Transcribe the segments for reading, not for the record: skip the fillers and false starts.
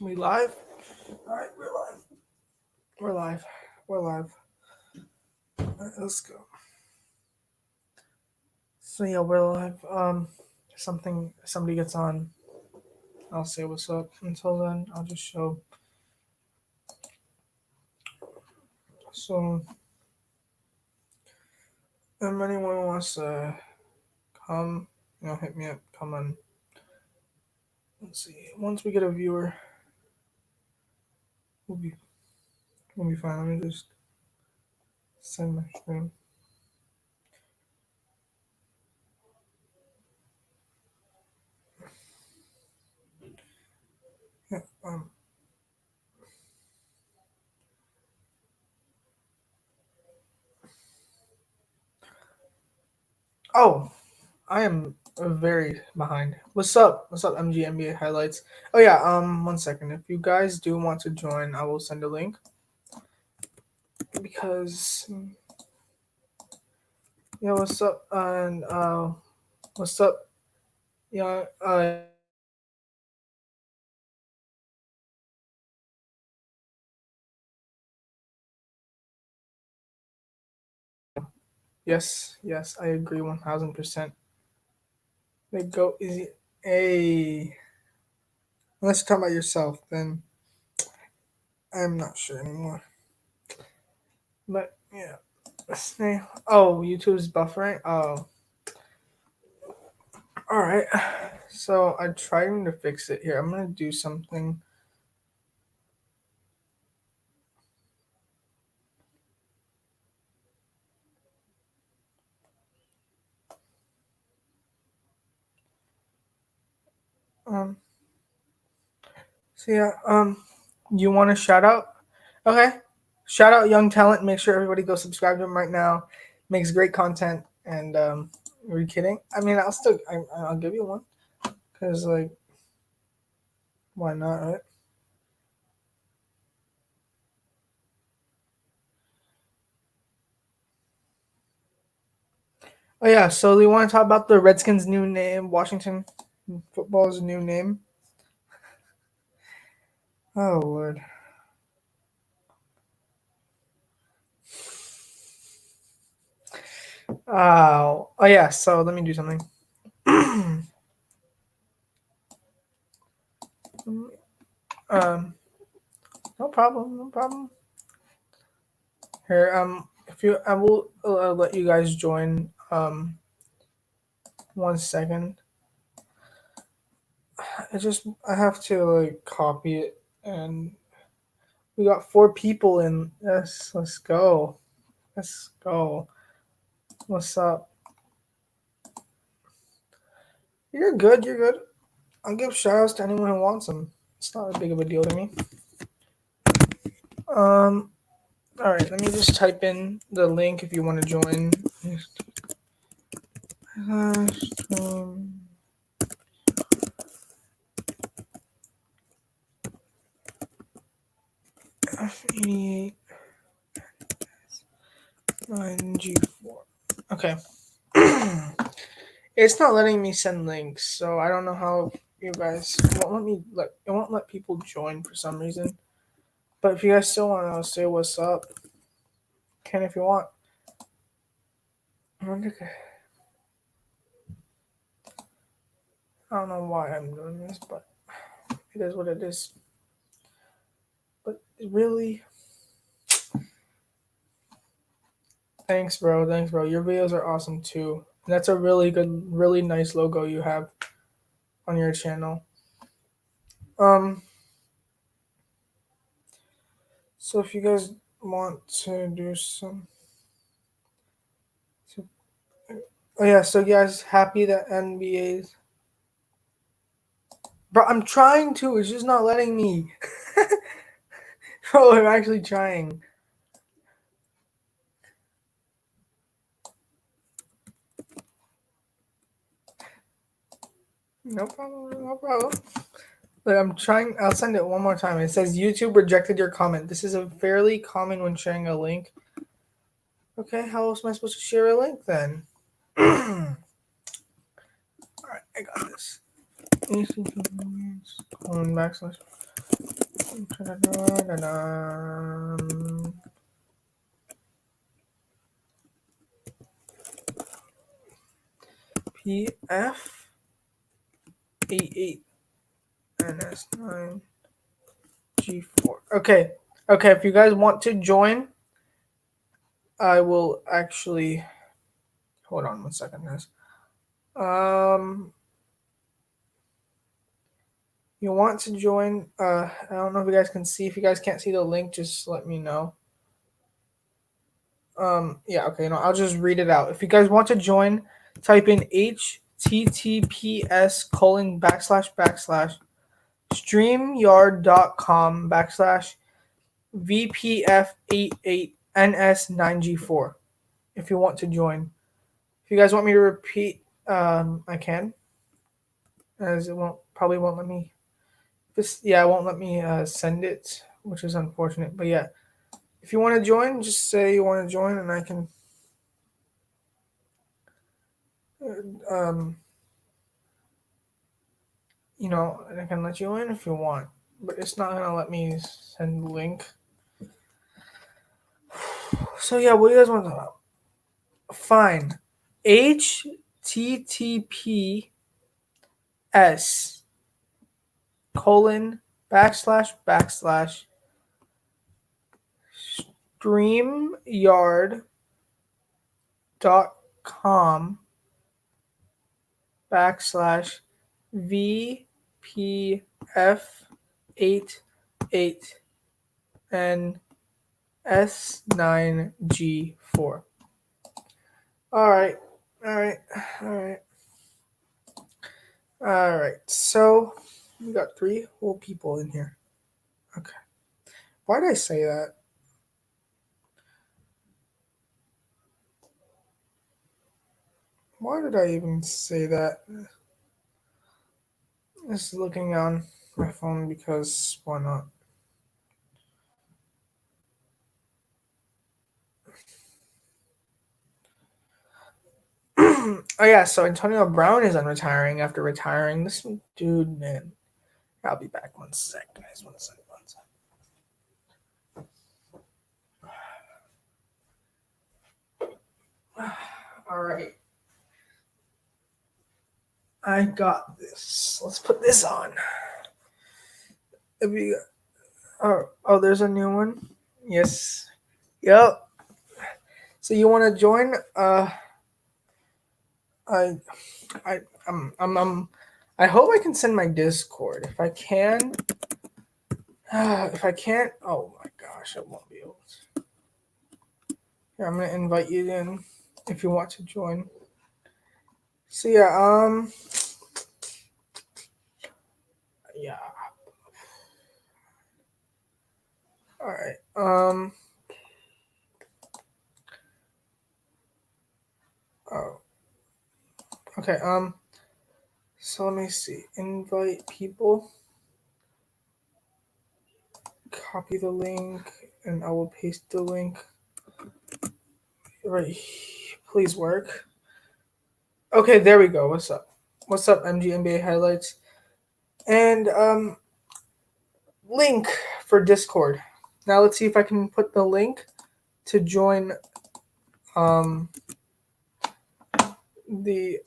We live? All right, we're live. We're live. We're live. All right, let's go. So yeah, we're live. Somebody gets on, I'll say what's up. Until then, I'll just show. So, if anyone wants to come, hit me up. Come on. Let's see. Once we get a viewer, we'll be fine. Let me just send my stream. Yeah. Oh, I am very behind. What's up? What's up, MG highlights? Oh yeah. 1 second. If you guys do want to join, I will send a link. Because yeah, what's up? And what's up? Yeah. Yes. Yes, I agree 1000%. They go easy. A. Unless you're talking about yourself, then I'm not sure anymore. But yeah. Oh, YouTube's buffering. Oh. All right. So I'm trying to fix it here. I'm gonna do something. So yeah. You want to shout out? Okay. Shout out Young Talent. Make sure everybody go subscribe to him right now. Makes great content. And are you kidding? I mean, I'll give you one because like, why not, right? Oh yeah. So we want to talk about the Redskins' new name, Washington Football's new name. Oh Lord. Oh yeah. So let me do something. No problem. No problem. Here, if you, I will let you guys join. 1 second. I have to like copy it, and we got 4 people in. Yes, let's go. Let's go. What's up? You're good. You're good. I'll give shout outs to anyone who wants them. It's not a big of a deal to me. All right. Let me just type in the link if you want to join. F88 9G4. Okay. It's not letting me send links, so I don't know how you guys it won't let people join for some reason. But if you guys still want to say what's up, can if you want. I don't know why I'm doing this, but it is what it is. But really, thanks, bro. Thanks, bro. Your videos are awesome too. And that's a really good, really nice logo you have on your channel. So if you guys want to do some, oh yeah, so you guys happy that NBA's. Bro, I'm trying to. It's just not letting me. Bro, I'm actually trying. No problem. No problem. But I'm trying. I'll send it one more time. It says YouTube rejected your comment. This is a fairly common when sharing a link. Okay, how else am I supposed to share a link then? All right, I got this. Going backslash. PF 88 NS9 G4. Okay. Okay, if you guys want to join, I will actually hold on 1 second, guys. You want to join? I don't know if you guys can see. If you guys can't see the link, just let me know. Yeah, okay, no, I'll just read it out. If you guys want to join, type in https:// streamyard.com/ VPF88NS9G4 if you want to join. If you guys want me to repeat, I can. As it probably won't let me. It won't let me send it, which is unfortunate. But yeah, if you want to join, just say you want to join, and I can. I can let you in if you want, but it's not gonna let me send the link. So yeah, what do you guys want to talk about? Fine. https:// streamyard.com VPF88NS9G4. All right. So we got 3 whole people in here. Okay. Why did I say that? Why did I even say that? Just looking on my phone because why not? Oh yeah, so Antonio Brown is retiring after retiring. This dude, man. I'll be back 1 sec, guys. 1 sec. All right. I got this. Let's put this on. Oh, there's a new one. Yes. Yep. So you want to join? I hope I can send my Discord. If I can, if I can't, oh my gosh, I won't be able to. Here, I'm gonna invite you in if you want to join. So yeah, yeah. All right. Oh. Okay. So let me see. Invite people. Copy the link, and I will paste the link. Right. Please work. Okay, there we go. What's up? What's up, MG NBA highlights? And link for Discord. Now let's see if I can put the link to join the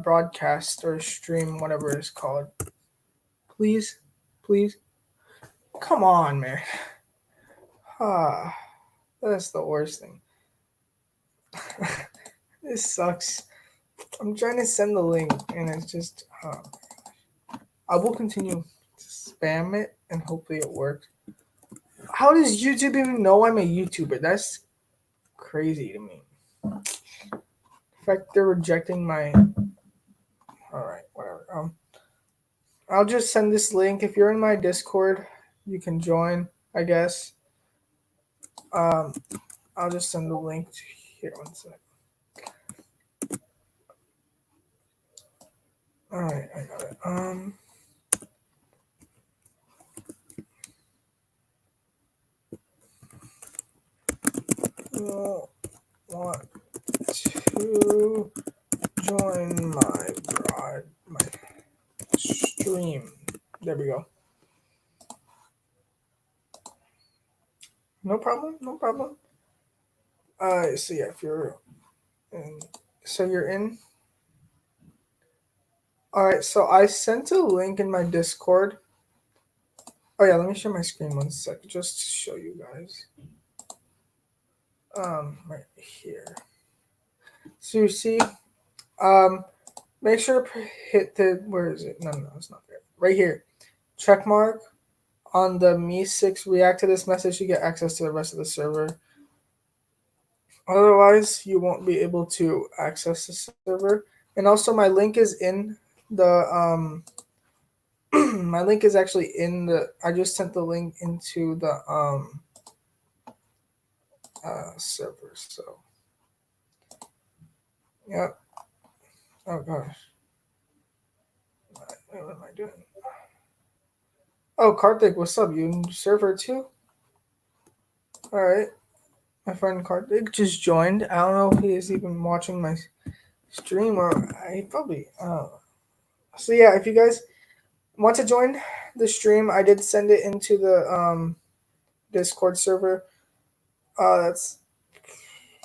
broadcast or stream, whatever it's called. Please. Come on, man. That's the worst thing. This sucks. I'm trying to send the link and it's just I will continue to spam it and hopefully it works. How does YouTube even know I'm a YouTuber? That's crazy to me. In fact, they're rejecting my. Alright, whatever. I'll just send this link. If you're in my Discord, you can join, I guess. I'll just send the link to here. 1 sec. Alright, I got it. Want to join my stream. There we go. No problem. No problem. So yeah, if you're in, so you're in. All right. So I sent a link in my Discord. Oh yeah, let me share my screen one sec, just to show you guys. Right here. So you see, make sure to hit the, where is it? No, it's not there. Right here. Check mark on the Me6. React to this message to get access to the rest of the server. Otherwise, you won't be able to access the server. And also, my link is in the my link is actually in the. I just sent the link into the server. So, yep. Oh gosh, what am I doing? Oh, Karthik, what's up? You in server too? All right, my friend Karthik just joined. I don't know if he is even watching my stream or I probably. So yeah, if you guys want to join the stream, I did send it into the Discord server. That's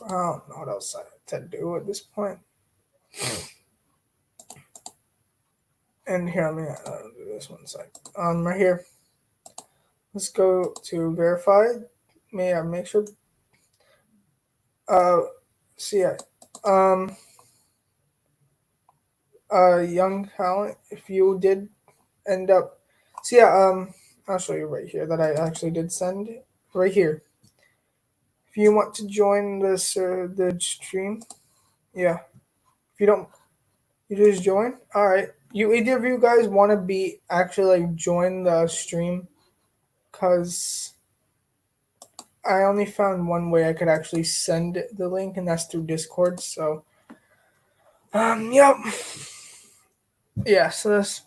I don't know what else to do at this point. And here, let me do this one sec. Right here. Let's go to verify. May I make sure? Uh, so yeah. Um, young talent. If you did end up, so yeah. I'll show you right here that I actually did send right here. If you want to join this the stream, yeah. If you don't, you just join. All right. You either of you guys want to be actually like join the stream, cause I only found one way I could actually send the link, and that's through Discord. So, yep. Yeah. So that's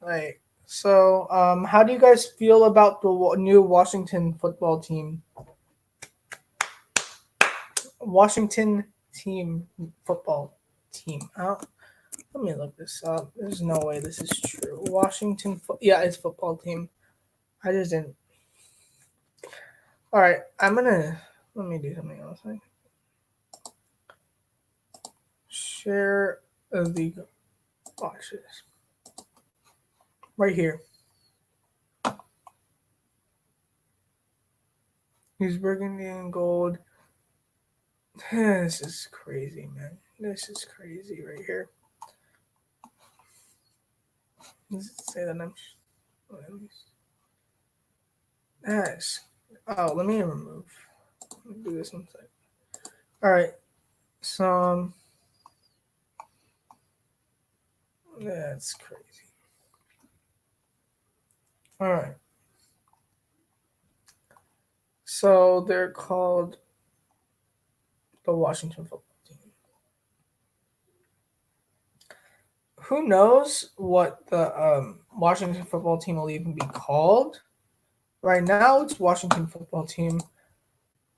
like. So, how do you guys feel about the new Washington football team? Washington team football team. Let me look this up. There's no way this is true. Yeah, it's football team. I just didn't. All right, let me do something else. Share the watch this right here. He's burgundy and gold. This is crazy, man. This is crazy right here. Let's say that I'm. Nice. Oh, let me remove. Let me do this one second. All right. So, that's crazy. All right. So they're called the Washington football team. Who knows what the Washington football team will even be called? Right now, it's Washington football team.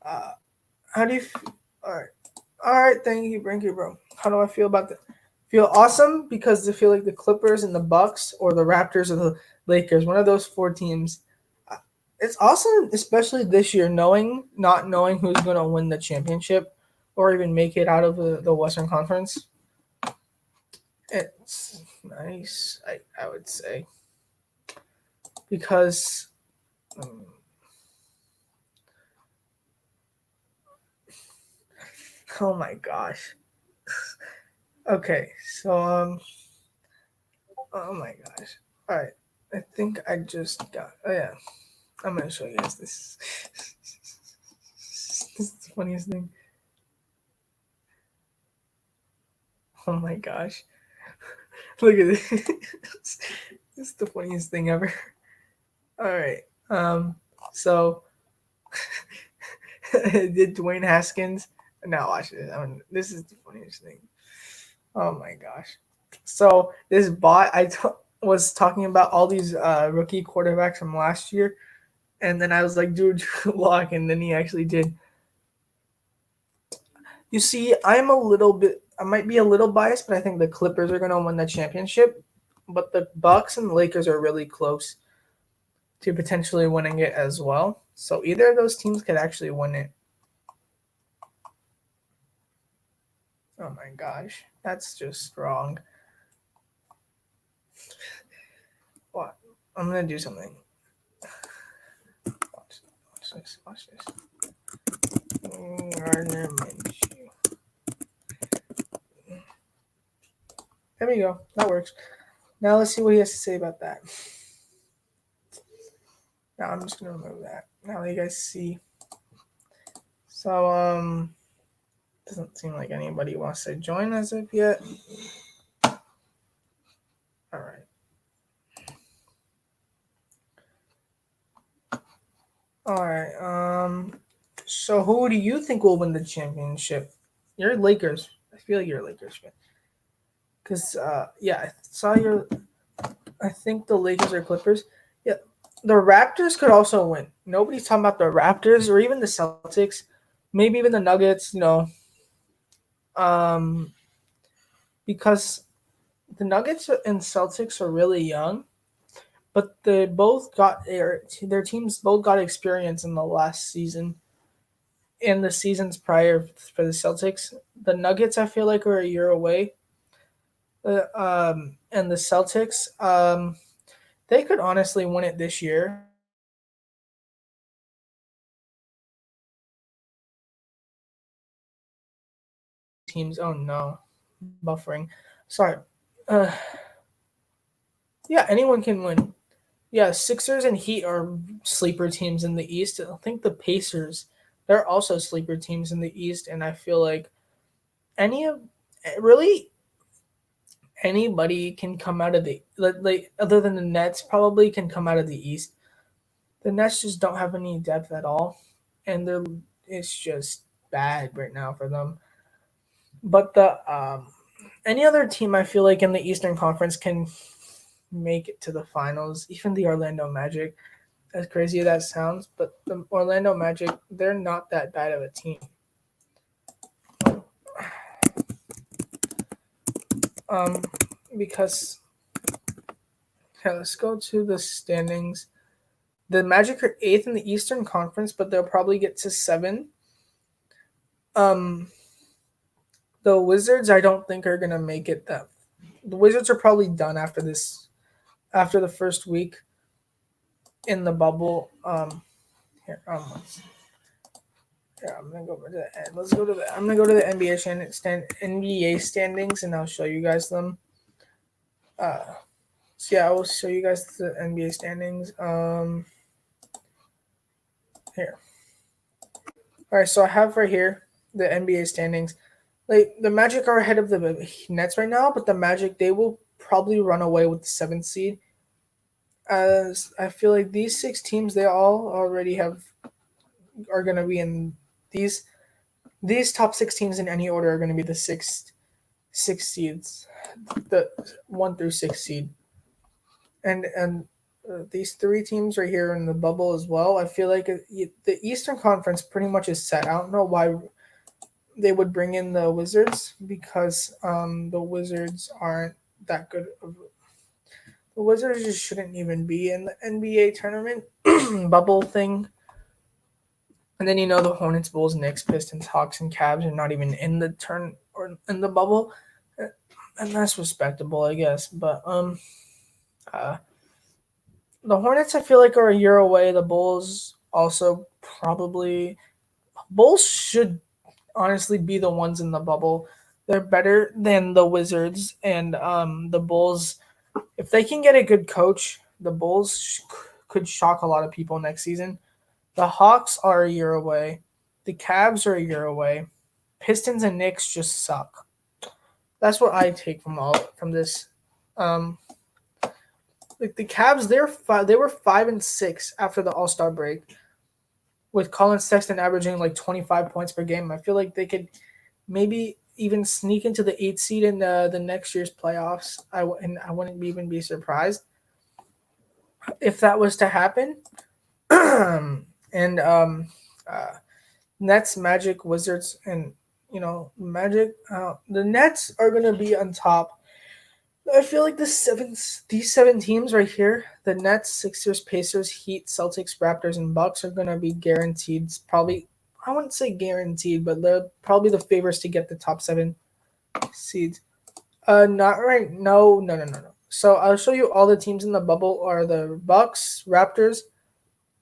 How do you? All right. Thank you, bro. How do I feel about that? Feel awesome because I feel like the Clippers and the Bucks or the Raptors or the Lakers, one of those four teams. It's awesome, especially this year, not knowing who's going to win the championship or even make it out of the Western Conference. It's nice, I would say, because oh my gosh. Okay, so oh my gosh. All right, I think I just got. Oh yeah, I'm gonna show you guys this. This is the funniest thing. Oh my gosh. Look at this. This is the funniest thing ever. All right. So did Dwayne Haskins? Now watch this. This is the funniest thing. Oh my gosh. So this bot, was talking about all these rookie quarterbacks from last year, and then I was like, dude, Lock, and then he actually did. You see, I might be a little biased, but I think the Clippers are going to win the championship. But the Bucks and the Lakers are really close. to potentially winning it as well. So either of those teams could actually win it. Oh my gosh, that's just wrong. What? I'm gonna do something. Watch this. Watch this. Gardner Minshew. There we go. That works. Now let's see what he has to say about that. Now I'm just gonna remove that. Now you guys see. So doesn't seem like anybody wants to join as of yet. All right. All right. So who do you think will win the championship? You're Lakers. I feel like you're a Lakers fan. Cause I saw your. I think the Lakers or Clippers. Yeah, the Raptors could also win. Nobody's talking about the Raptors or even the Celtics. Maybe even the Nuggets. Um, because the Nuggets and Celtics are really young, but they both got their teams both got experience in the last season. In the seasons prior for the Celtics, the Nuggets I feel like are a year away. And the Celtics, they could honestly win it this year. Teams, oh no, buffering. Sorry. Uh, yeah, anyone can win. Yeah, Sixers and Heat are sleeper teams in the East. I think the Pacers, they're also sleeper teams in the East, and I feel like any of really anybody can come out of the like other than the Nets probably can come out of the East. The Nets just don't have any depth at all, and it's just bad right now for them. But the any other team I feel like in the Eastern Conference can make it to the finals. Even the Orlando Magic, as crazy as that sounds, but the Orlando Magic, they're not that bad of a team. Um, because okay, let's go to the standings. The Magic are eighth in the Eastern Conference, but they'll probably get to 7. Um, the Wizards, I don't think are gonna make it. That the Wizards are probably done after this, after the first week in the bubble. Here, here I'm gonna go over to the end. Let's go to the. I'm gonna go to the NBA standings, and I'll show you guys them. So yeah, I will show you guys the NBA standings. Here. All right, so I have right here the NBA standings. Like the Magic are ahead of the Nets right now, but the Magic they will probably run away with the 7th seed. As I feel like these 6 teams, they all already are gonna be in these top 6 teams in any order are gonna be the six seeds, the 1 through 6 seed, and these 3 teams right here in the bubble as well. I feel like the Eastern Conference pretty much is set. I don't know why they would bring in the Wizards because the Wizards aren't that good. The Wizards just shouldn't even be in the NBA tournament bubble thing. And then the Hornets, Bulls, Knicks, Pistons, Hawks, and Cavs are not even in the turn or in the bubble, and that's respectable, I guess. But the Hornets, I feel like are a year away. The Bulls also probably Bulls should honestly be the ones in the bubble. They're better than the Wizards and the Bulls. If they can get a good coach, the Bulls could shock a lot of people next season. The Hawks are a year away. The Cavs are a year away. Pistons and Knicks just suck. That's what I take from this. Like the Cavs, they were 5-6 after the All-Star break, with Colin Sexton averaging like 25 points per game. I feel like they could maybe even sneak into the 8th seed in the next year's playoffs. I wouldn't even be surprised if that was to happen. And Nets, Magic, Wizards, and Magic. The Nets are gonna be on top. I feel like these seven teams right here, the Nets, Sixers, Pacers, Heat, Celtics, Raptors, and Bucks are gonna be guaranteed. Probably, I wouldn't say guaranteed, but they're probably the favorites to get the top seven seeds. Not right. No, no, no, no, no. So I'll show you all the teams in the bubble are the Bucks, Raptors,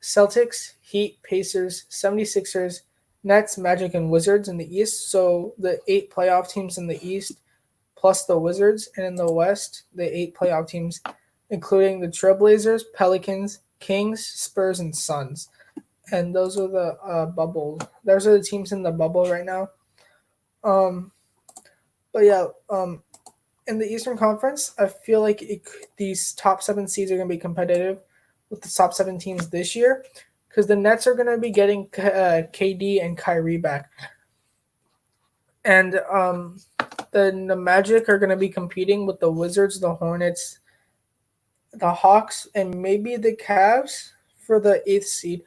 Celtics, Heat, Pacers, 76ers, Nets, Magic, and Wizards in the East. So the 8 playoff teams in the East plus the Wizards, and in the West, the 8 playoff teams, including the Trailblazers, Pelicans, Kings, Spurs, and Suns. And those are the bubble. Those are the teams in the bubble right now. Um, but yeah, in the Eastern Conference, I feel like these top seven seeds are going to be competitive with the top seven teams this year because the Nets are going to be getting KD and Kyrie back. And the Magic are going to be competing with the Wizards, the Hornets, the Hawks, and maybe the Cavs for the 8th seed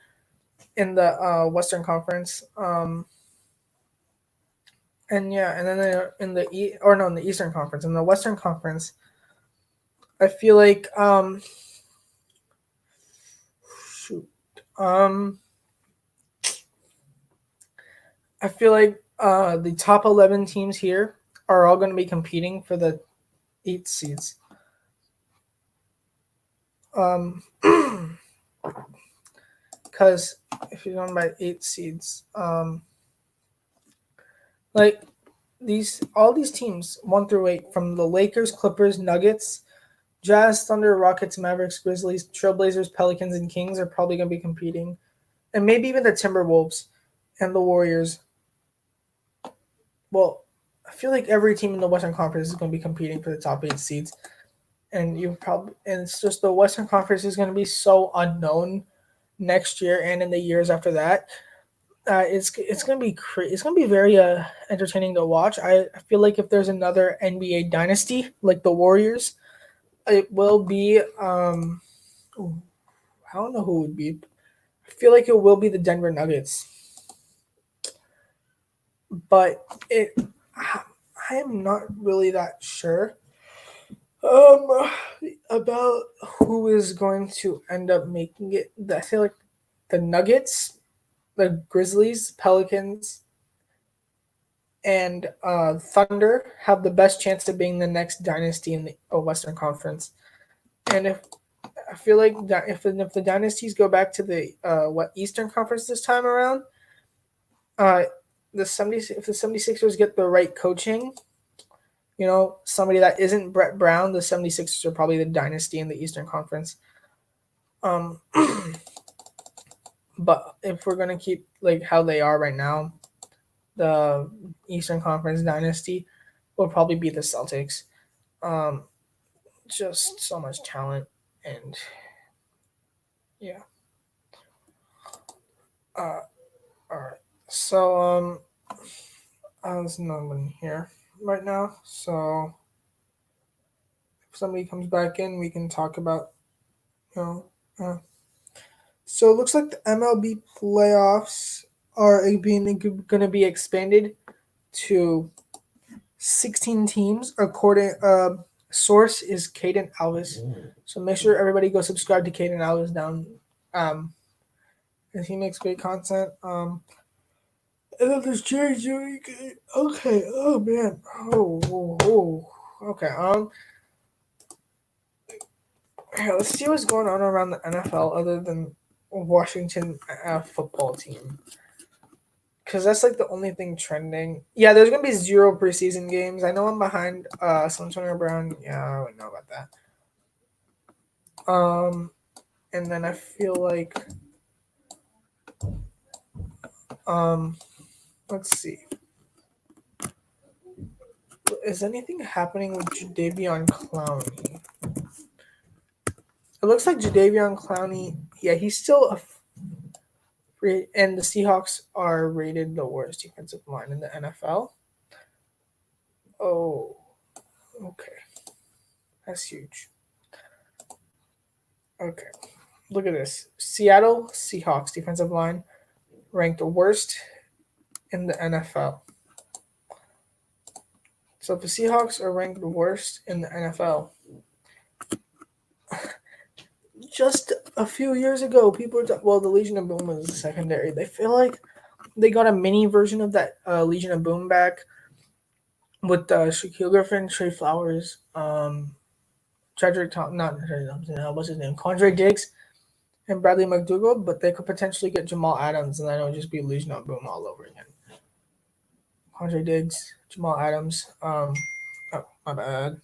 in the Western Conference. And yeah, and then in the Eastern Conference, in the Western Conference, I feel like shoot, I feel like the top 11 teams here are all going to be competing for the 8 seeds. Because if you're going by 8 seeds, like all these teams 1 through 8, from the Lakers, Clippers, Nuggets, Jazz, Thunder, Rockets, Mavericks, Grizzlies, Trailblazers, Pelicans, and Kings are probably going to be competing, and maybe even the Timberwolves and the Warriors. Well, I feel like every team in the Western Conference is going to be competing for the top 8 seeds, and it's just the Western Conference is going to be so unknown next year and in the years after that. It's gonna be it's gonna be very entertaining to watch. I feel like if there's another NBA dynasty like the Warriors, it will be I don't know who it would be. I feel like it will be the Denver Nuggets, but I am not really that sure um about who is going to end up making it. I feel like the Nuggets, the Grizzlies, Pelicans, and Thunder have the best chance of being the next dynasty in the Western Conference. And if I feel like that if the dynasties go back to the Eastern Conference this time around, uh, if the 76ers get the right coaching, somebody that isn't Brett Brown, the 76ers are probably the dynasty in the Eastern Conference. Um, but if we're gonna keep like how they are right now, the Eastern Conference dynasty will probably be the Celtics. Um, just so much talent, and yeah. Uh, all right. So there's no one here right now. So if somebody comes back in, we can talk about you know. So it looks like the MLB playoffs are being going to be expanded to 16 teams. According source is Caden Alvis. So make sure everybody go subscribe to Caden Alvis down. And he makes great content. And then there's Jerry Joey. Okay. Oh man. Oh. Okay. Here, let's see what's going on around the NFL other than Washington football team. Because that's like the only thing trending. Yeah, there's gonna be 0 preseason games. I know I'm behind. Antonio Brown. Yeah, I would know about that. And then I feel like let's see. Is anything happening with Jadeveon Clowney? It looks like Jadeveon Clowney. Yeah, he's still free, and the Seahawks are rated the worst defensive line in the NFL. Oh, okay, that's huge. Okay, look at this. Seattle Seahawks defensive line ranked the worst in the NFL. So the Seahawks are ranked worst in the NFL. Just a few years ago, people were the Legion of Boom was the secondary. They feel like they got a mini version of that Legion of Boom back with Shaquille Griffin, Trey Flowers, Cedric Thompson, not Cedric Thompson, what's his name? Condre Diggs and Bradley McDougald, but they could potentially get Jamal Adams, and then it would just be Legion of Boom all over again. Condre Diggs, Jamal Adams. Oh, my bad.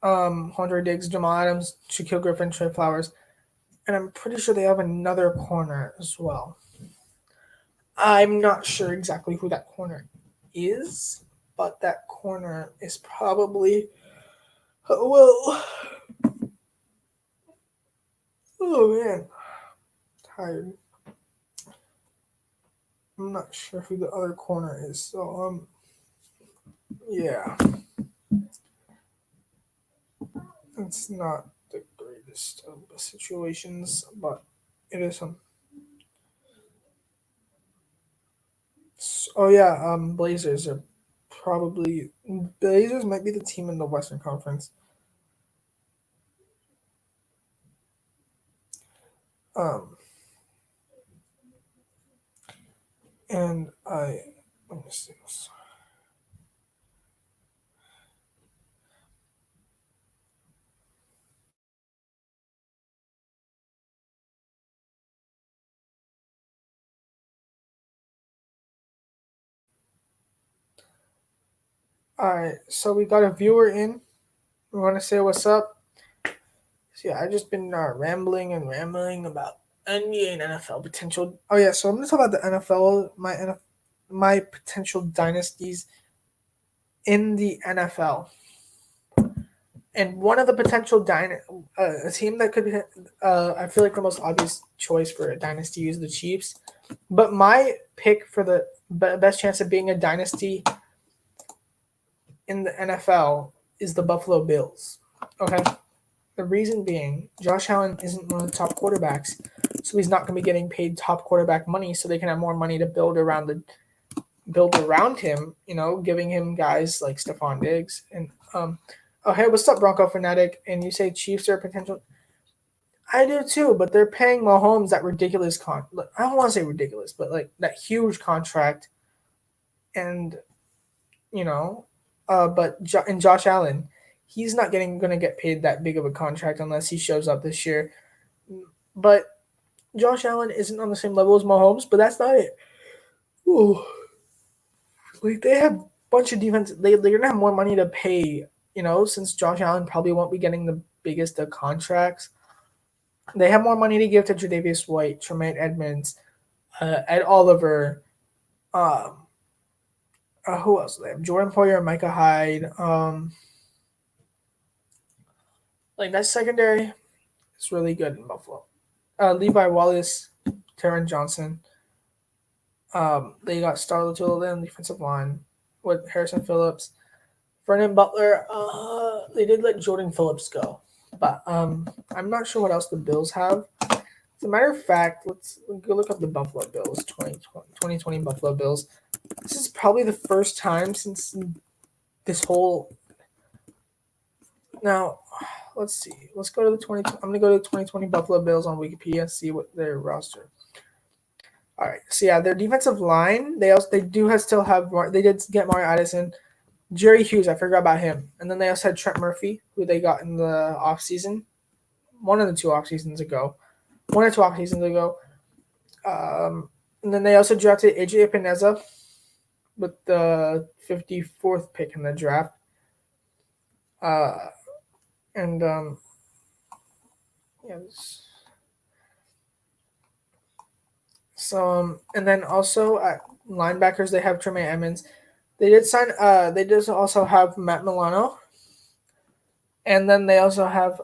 Condre Diggs, Jamal Adams, Shaquille Griffin, Trey Flowers, and I'm pretty sure they have another corner as well. I'm not sure exactly who that corner is, but that corner is probably well. Oh man, tired. I'm not sure who the other corner is. So yeah, it's not the greatest of situations, but it is some. Oh yeah, Blazers are probably Blazers might be the team in the Western Conference. Um, and I let me see this. All right, so we got a viewer in. We want to say what's up. So yeah, I just been rambling and rambling about NBA and NFL potential. Oh yeah, so I'm gonna talk about the NFL. My potential dynasties in the NFL, and one of the potential a team that could be. I feel like the most obvious choice for a dynasty is the Chiefs, but my pick for the best chance of being a dynasty in the NFL is the Buffalo Bills. Okay. The reason being, Josh Allen isn't one of the top quarterbacks, so he's not going to be getting paid top quarterback money. So they can have more money to build around him. You know, giving him guys like Stephon Diggs and Oh hey, what's up, Bronco Fanatic? And you say Chiefs are potential. I do too, but they're paying Mahomes that ridiculous I don't want to say ridiculous, but like that huge contract, and you know, and Josh Allen, he's not going to get paid that big of a contract unless he shows up this year. But Josh Allen isn't on the same level as Mahomes, but that's not it. Ooh. Like they have a bunch of defense. They're gonna have more money to pay. You know, since Josh Allen probably won't be getting the biggest of contracts, they have more money to give to Tre'Davious White, Tremaine Edmonds, Ed Oliver. Um, who else? They have Jordan Poyer, Micah Hyde. Like that secondary is really good in Buffalo. Levi Wallace, Taron Johnson. They got Star Lotulelli on the defensive line with Harrison Phillips. Vernon Butler, they did let Jordan Phillips go. But I'm not sure what else the Bills have. As a matter of fact, let's go look up the Buffalo Bills, 2020 Buffalo Bills. This is probably the first time since this whole. Now, let's see. Let's go to the 20. I'm going to go to the 2020 Buffalo Bills on Wikipedia and see what their roster. All right. So yeah, their defensive line. They still have more. They did get Mario Addison, Jerry Hughes. I forgot about him, and then they also had Trent Murphy, who they got in the offseason. One of the two off seasons ago. And then they also drafted AJ Epineza with the 54th pick in the draft. And yes. So and then also at linebackers they have Tremaine Edmonds. They did sign. They did also have Matt Milano, and then they also have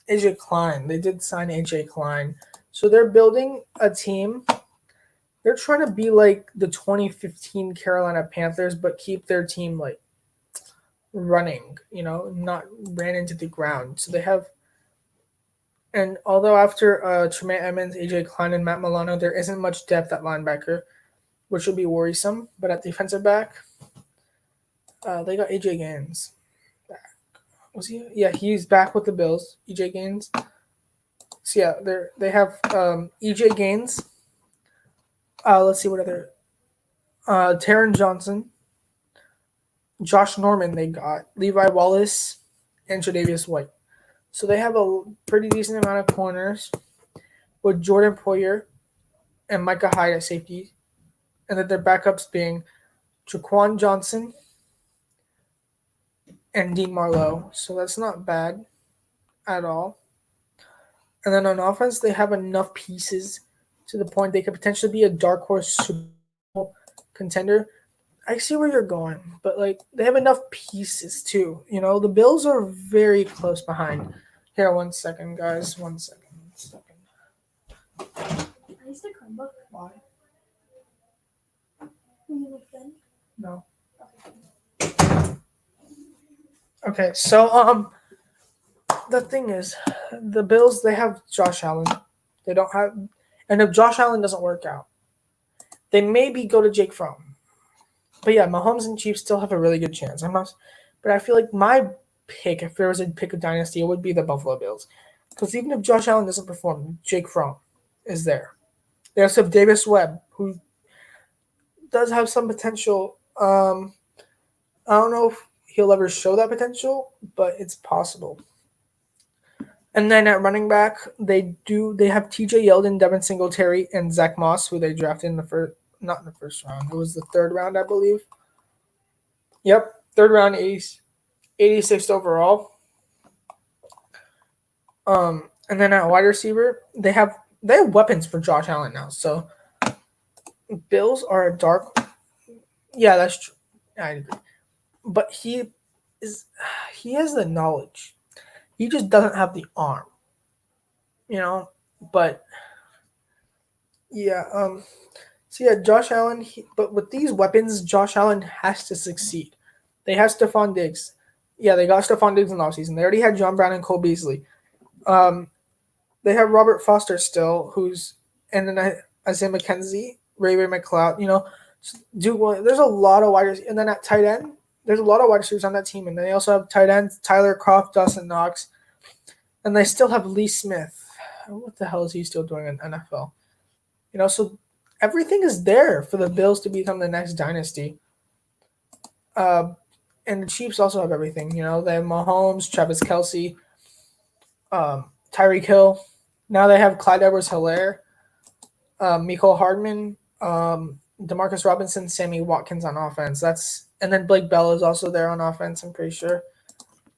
AJ Klein. They did sign AJ Klein, so they're building a team. They're trying to be like the 2015 Carolina Panthers, but keep their team like running. You know, not ran into the ground. So they have And although after Tremaine Edmonds, AJ Klein, and Matt Milano, there isn't much depth at linebacker, which would be worrisome. But at defensive back, they got AJ Gaines back. Was he? Yeah, he's back with the Bills. EJ Gaines. So yeah, they have EJ Gaines. Let's see what other. Taron Johnson, Josh Norman. They got Levi Wallace and Tre'Davious White. So they have a pretty decent amount of corners with Jordan Poyer and Micah Hyde at safety, and then their backups being Jaquan Johnson and Dean Marlowe. So that's not bad at all. And then on offense, they have enough pieces to the point they could potentially be a dark horse Super Bowl contender. I see where you're going, but like they have enough pieces too. You know, the Bills are very close behind. Here, 1 second, guys. 1 second. 1 second. I used a Chromebook. Why? No. Okay, so the thing is, the Bills, they have Josh Allen. They don't have, and if Josh Allen doesn't work out, they maybe go to Jake Fromm. But yeah, Mahomes and Chiefs still have a really good chance. But I feel like my pick, if there was a pick of dynasty, it would be the Buffalo Bills, because even if Josh Allen doesn't perform, Jake Fromm is there. They also have Davis Webb, who does have some potential. I don't know if he'll ever show that potential, but it's possible. And then at running back, they have TJ Yeldon, Devin Singletary, and Zach Moss, who they drafted in the first, not in the first round. It was the third round, I believe. Yep, third round, 86th overall. And then at wide receiver, they have weapons for Josh Allen now. So Bills are a dark. Yeah, that's true. I agree. But he has the knowledge. He just doesn't have the arm. You know, but yeah, so yeah, Josh Allen, but with these weapons, Josh Allen has to succeed. They have Stephon Diggs. Yeah, they got Stephon Diggs in the offseason. They already had John Brown and Cole Beasley. They have Robert Foster still, and then Isaiah McKenzie, Ray McLeod, you know, there's a lot of wide receivers. And then at tight end, there's a lot of wide receivers on that team. And then they also have tight ends, Tyler Kroft, Dawson Knox. And they still have Lee Smith. What the hell is he still doing in NFL? You know, so everything is there for the Bills to become the next dynasty. And the Chiefs also have everything. You know, they have Mahomes, Travis Kelce, Tyreek Hill. Now they have Clyde Edwards-Helaire, Mecole Hardman, Demarcus Robinson, Sammy Watkins on offense. And then Blake Bell is also there on offense, I'm pretty sure.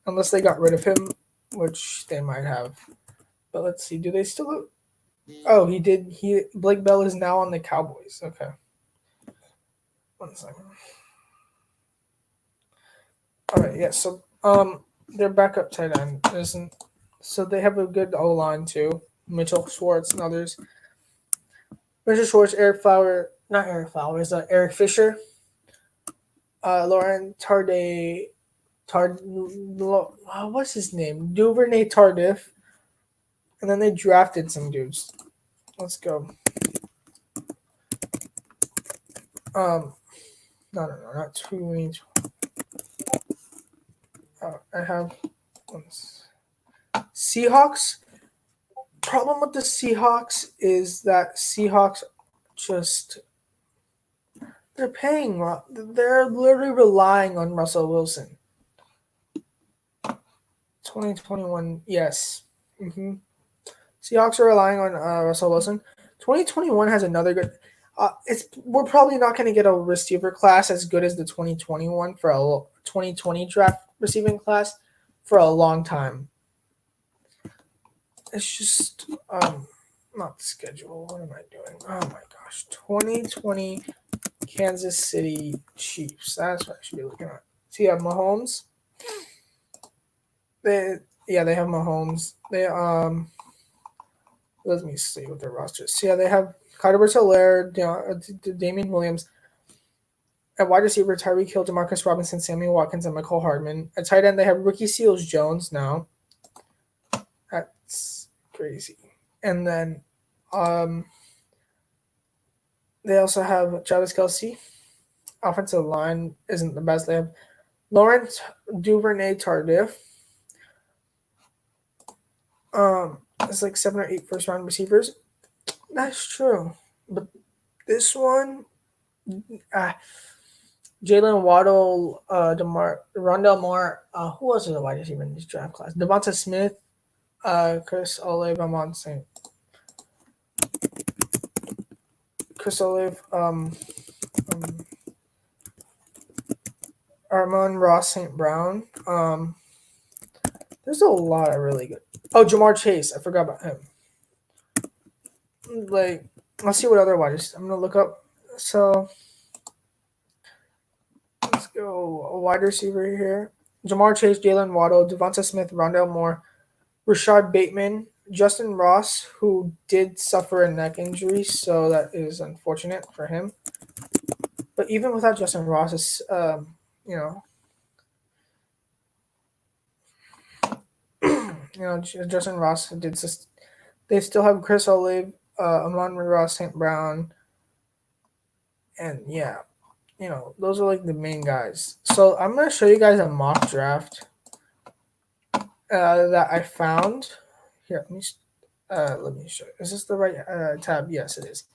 Unless they got rid of him, which they might have. But let's see. Do they still... Oh, he did. Blake Bell is now on the Cowboys. Okay. 1 second. All right, yeah. So their backup tight end isn't. So they have a good O line too. Mitchell Schwartz and others. Mitchell Schwartz, Eric Fisher, Lauren Tarday, what's his name? Duvernay Tardif, and then they drafted some dudes. Let's go. No, not too many. I have Seahawks. Problem with the Seahawks is that Seahawks they're literally relying on Russell Wilson. 2021, yes. Seahawks are relying on Russell Wilson. 2021 has another good. We're probably not going to get a receiver class as good as the 2021 for a 2020 draft receiving class for a long time. It's just not the schedule. What am I doing? Oh my gosh, 2020 Kansas City Chiefs. That's what I should be looking at. So you have Mahomes. They have Mahomes. Let me see what their roster is. So yeah, they have Clyde Edwards-Helaire, Damian Williams. At wide receiver, Tyreek Hill, Demarcus Robinson, Sammy Watkins, and Mecole Hardman. At tight end, they have Ricky Seals-Jones now. At crazy. And then they also have Travis Kelsey. Offensive line isn't the best. They have Lawrence Duvernay Tardif. It's like 7 or 8 first round receivers. That's true. But this one, uh, Jalen Waddle, Rondell Moore, who else is a wide receiver in this draft class? Devonta Smith, Chris Olave, Chris Olave, um, Armon Ross St. Brown. There's a lot of really good. Oh, Jamar Chase. I forgot about him. Like, let's see what other wide receivers. I'm gonna look up. So let's go a wide receiver here. Jamar Chase, Jalen Waddle, Devonta Smith, Rondell Moore, Rashad Bateman, Justin Ross, who did suffer a neck injury, so that is unfortunate for him. But even without Justin Ross, it's you know, Justin Ross did. They still have Chris Olave, Amon Ross St. Brown, and yeah, those are like the main guys. So I'm gonna show you guys a mock draft that I found. Here, let me show you. Is this the right tab? Yes, it is.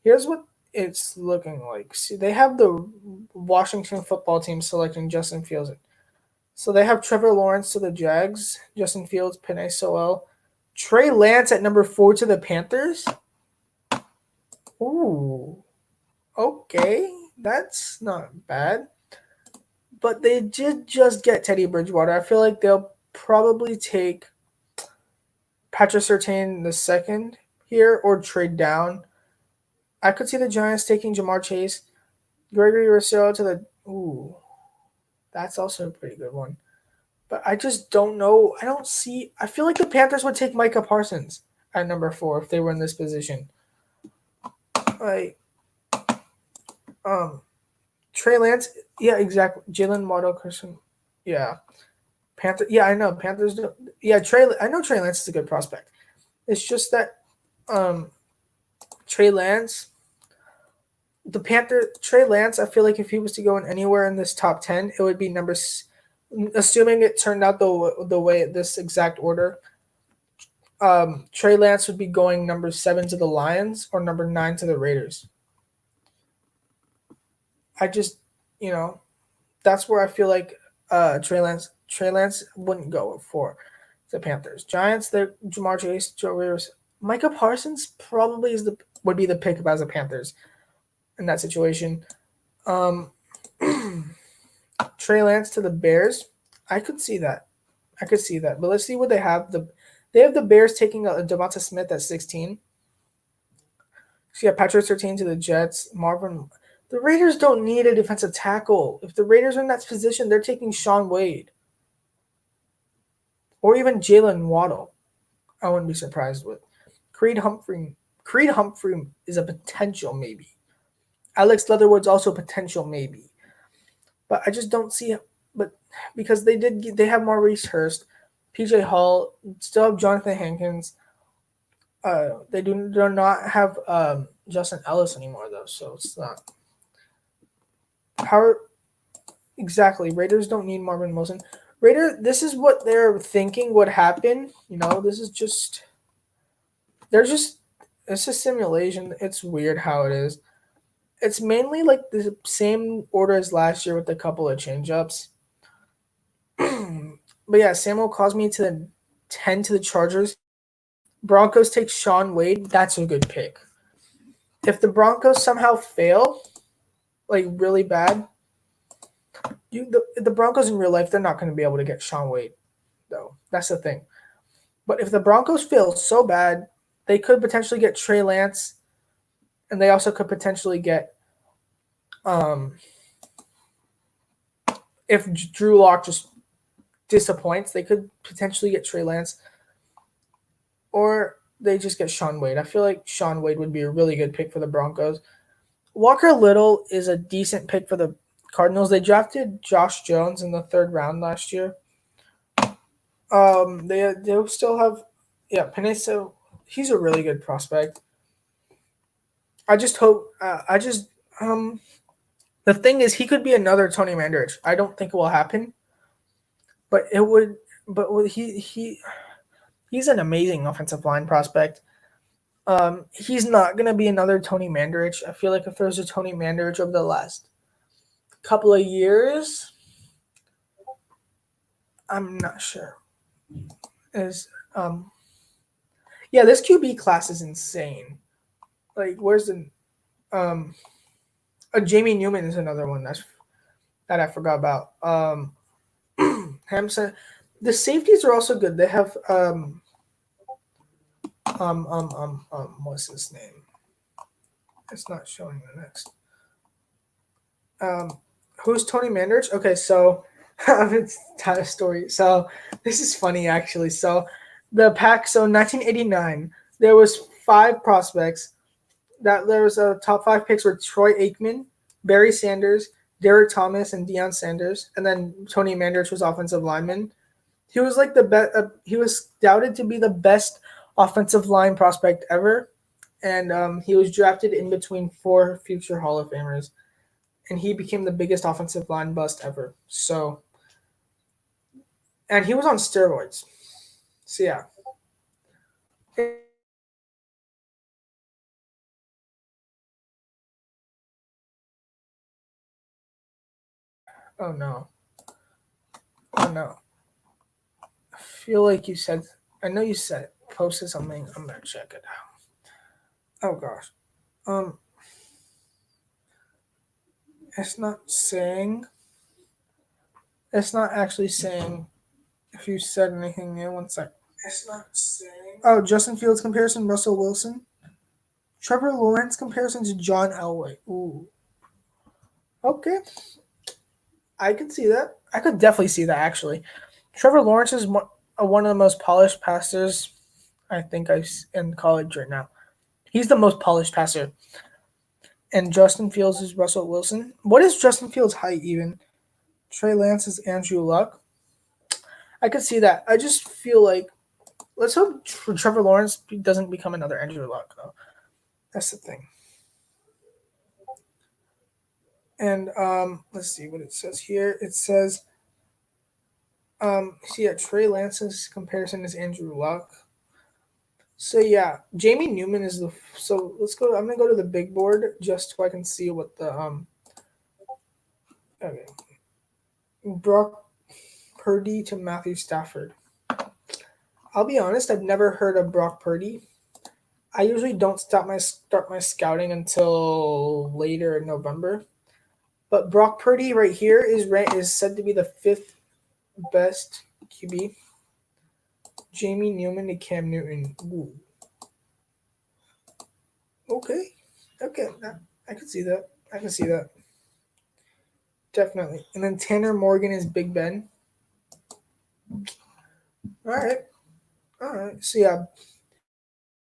Here's what it's looking like. See, they have the Washington football team selecting Justin Fields. So they have Trevor Lawrence to the Jags, Justin Fields, Penei Sewell, Trey Lance at number 4 to the Panthers. Ooh, okay, that's not bad. But they did just get Teddy Bridgewater. I feel like they'll probably take Patrick Surtain the second here or trade down. I could see the Giants taking Jamar Chase, Gregory Rousseau to the. Ooh, that's also a pretty good one. But I just don't know. I don't see. I feel like the Panthers would take Micah Parsons at number 4 if they were in this position. Like, Trey Lance. Yeah, exactly. Jalen Waddle, Christian. Yeah, Panther. Yeah, I know Panthers. Yeah, I know Trey Lance is a good prospect. It's just that, Trey Lance. Trey Lance. I feel like if he was to go in anywhere in this top 10, it would be number. Assuming it turned out the way this exact order, Trey Lance would be going number 7 to the Lions or number 9 to the Raiders. I just, that's where I feel like Trey Lance wouldn't go for the Panthers. Giants, they're Jamar Chase, Joe Rivers, Micah Parsons probably would be the pick as a Panthers in that situation. Trey Lance to the Bears, I could see that. But let's see what they have. They have the Bears taking Devonta Smith at 16. So yeah, Patrick Surtain to the Jets. The Raiders don't need a defensive tackle. If the Raiders are in that position, they're taking Shaun Wade. Or even Jalen Waddle. I wouldn't be surprised with. Creed Humphrey is a potential maybe. Alex Leatherwood's also a potential maybe. But I just don't see it. But because they have Maurice Hurst, PJ Hall, still have Jonathan Hankins. They do not have Justin Ellis anymore though, so it's not. How exactly? Raiders don't need Marvin Wilson. This is what they're thinking would happen. This is just. It's a simulation. It's weird how it is. It's mainly like the same order as last year with a couple of change-ups. But yeah, Samuel Cosme to the 10 to the Chargers. Broncos take Shaun Wade. That's a good pick. If the Broncos somehow fail, like really bad, the Broncos in real life, they're not going to be able to get Shaun Wade, though. That's the thing. But if the Broncos fail so bad, they could potentially get Trey Lance, and they also could potentially get, if Drew Lock just disappoints, they could potentially get Trey Lance, or they just get Shaun Wade. I feel like Shaun Wade would be a really good pick for the Broncos. Walker Little is a decent pick for the Cardinals. They drafted Josh Jones in the 3rd round last year. They'll still have, Yeah, Pineda, he's a really good prospect. I just hope. Um. The thing is, he could be another Tony Mandarich. I don't think it will happen, but it would. But he's an amazing offensive line prospect. He's not gonna be another Tony Mandarich. I feel like if there's a Tony Mandarich over the last couple of years, I'm not sure. Is yeah, this QB class is insane. Like, where's the um, Jamie Newman is another one that I forgot about. Hampson, the safeties are also good. They have what's his name? It's not showing the next. Um, who's Tony Mandarich? Okay, so it's a story. So this is funny actually. So the pack. So 1989, there was 5 prospects. That there was a top 5 picks were Troy Aikman, Barry Sanders, Derek Thomas, and Deion Sanders, and then Tony Mandarich was offensive lineman. He was like the best. He was doubted to be the best offensive line prospect ever, and he was drafted in between 4 future Hall of Famers, and he became the biggest offensive line bust ever. So, and he was on steroids. So yeah. Oh no. Oh no. I feel like you said. I know you said posted something. I'm gonna check it out. Oh gosh. Um, it's not saying. It's not actually saying if you said anything new. One sec. It's not saying. Oh, Justin Fields comparison, Russell Wilson. Trevor Lawrence comparison to John Elway. Ooh. Okay. I could see that. I could definitely see that actually. Trevor Lawrence is one of the most polished passers I think I've in college right now. He's the most polished passer. And Justin Fields is Russell Wilson. What is Justin Fields' height even? Trey Lance is Andrew Luck. I could see that. I just feel like let's hope Trevor Lawrence doesn't become another Andrew Luck though. That's the thing. And let's see what it says here. It says see yeah, Trey Lance's comparison is Andrew Luck. So yeah, Jamie Newman is the so let's go. I'm gonna go to the big board just so I can see what the okay. Brock Purdy to Matthew Stafford. I'll be honest, I've never heard of Brock Purdy. I usually don't start my scouting until later in November. But Brock Purdy right here is said to be the 5th best QB. Jamie Newman to Cam Newton. Ooh. Okay. Okay. I can see that. I can see that. Definitely. And then Tanner Morgan is Big Ben. All right. All right. So yeah,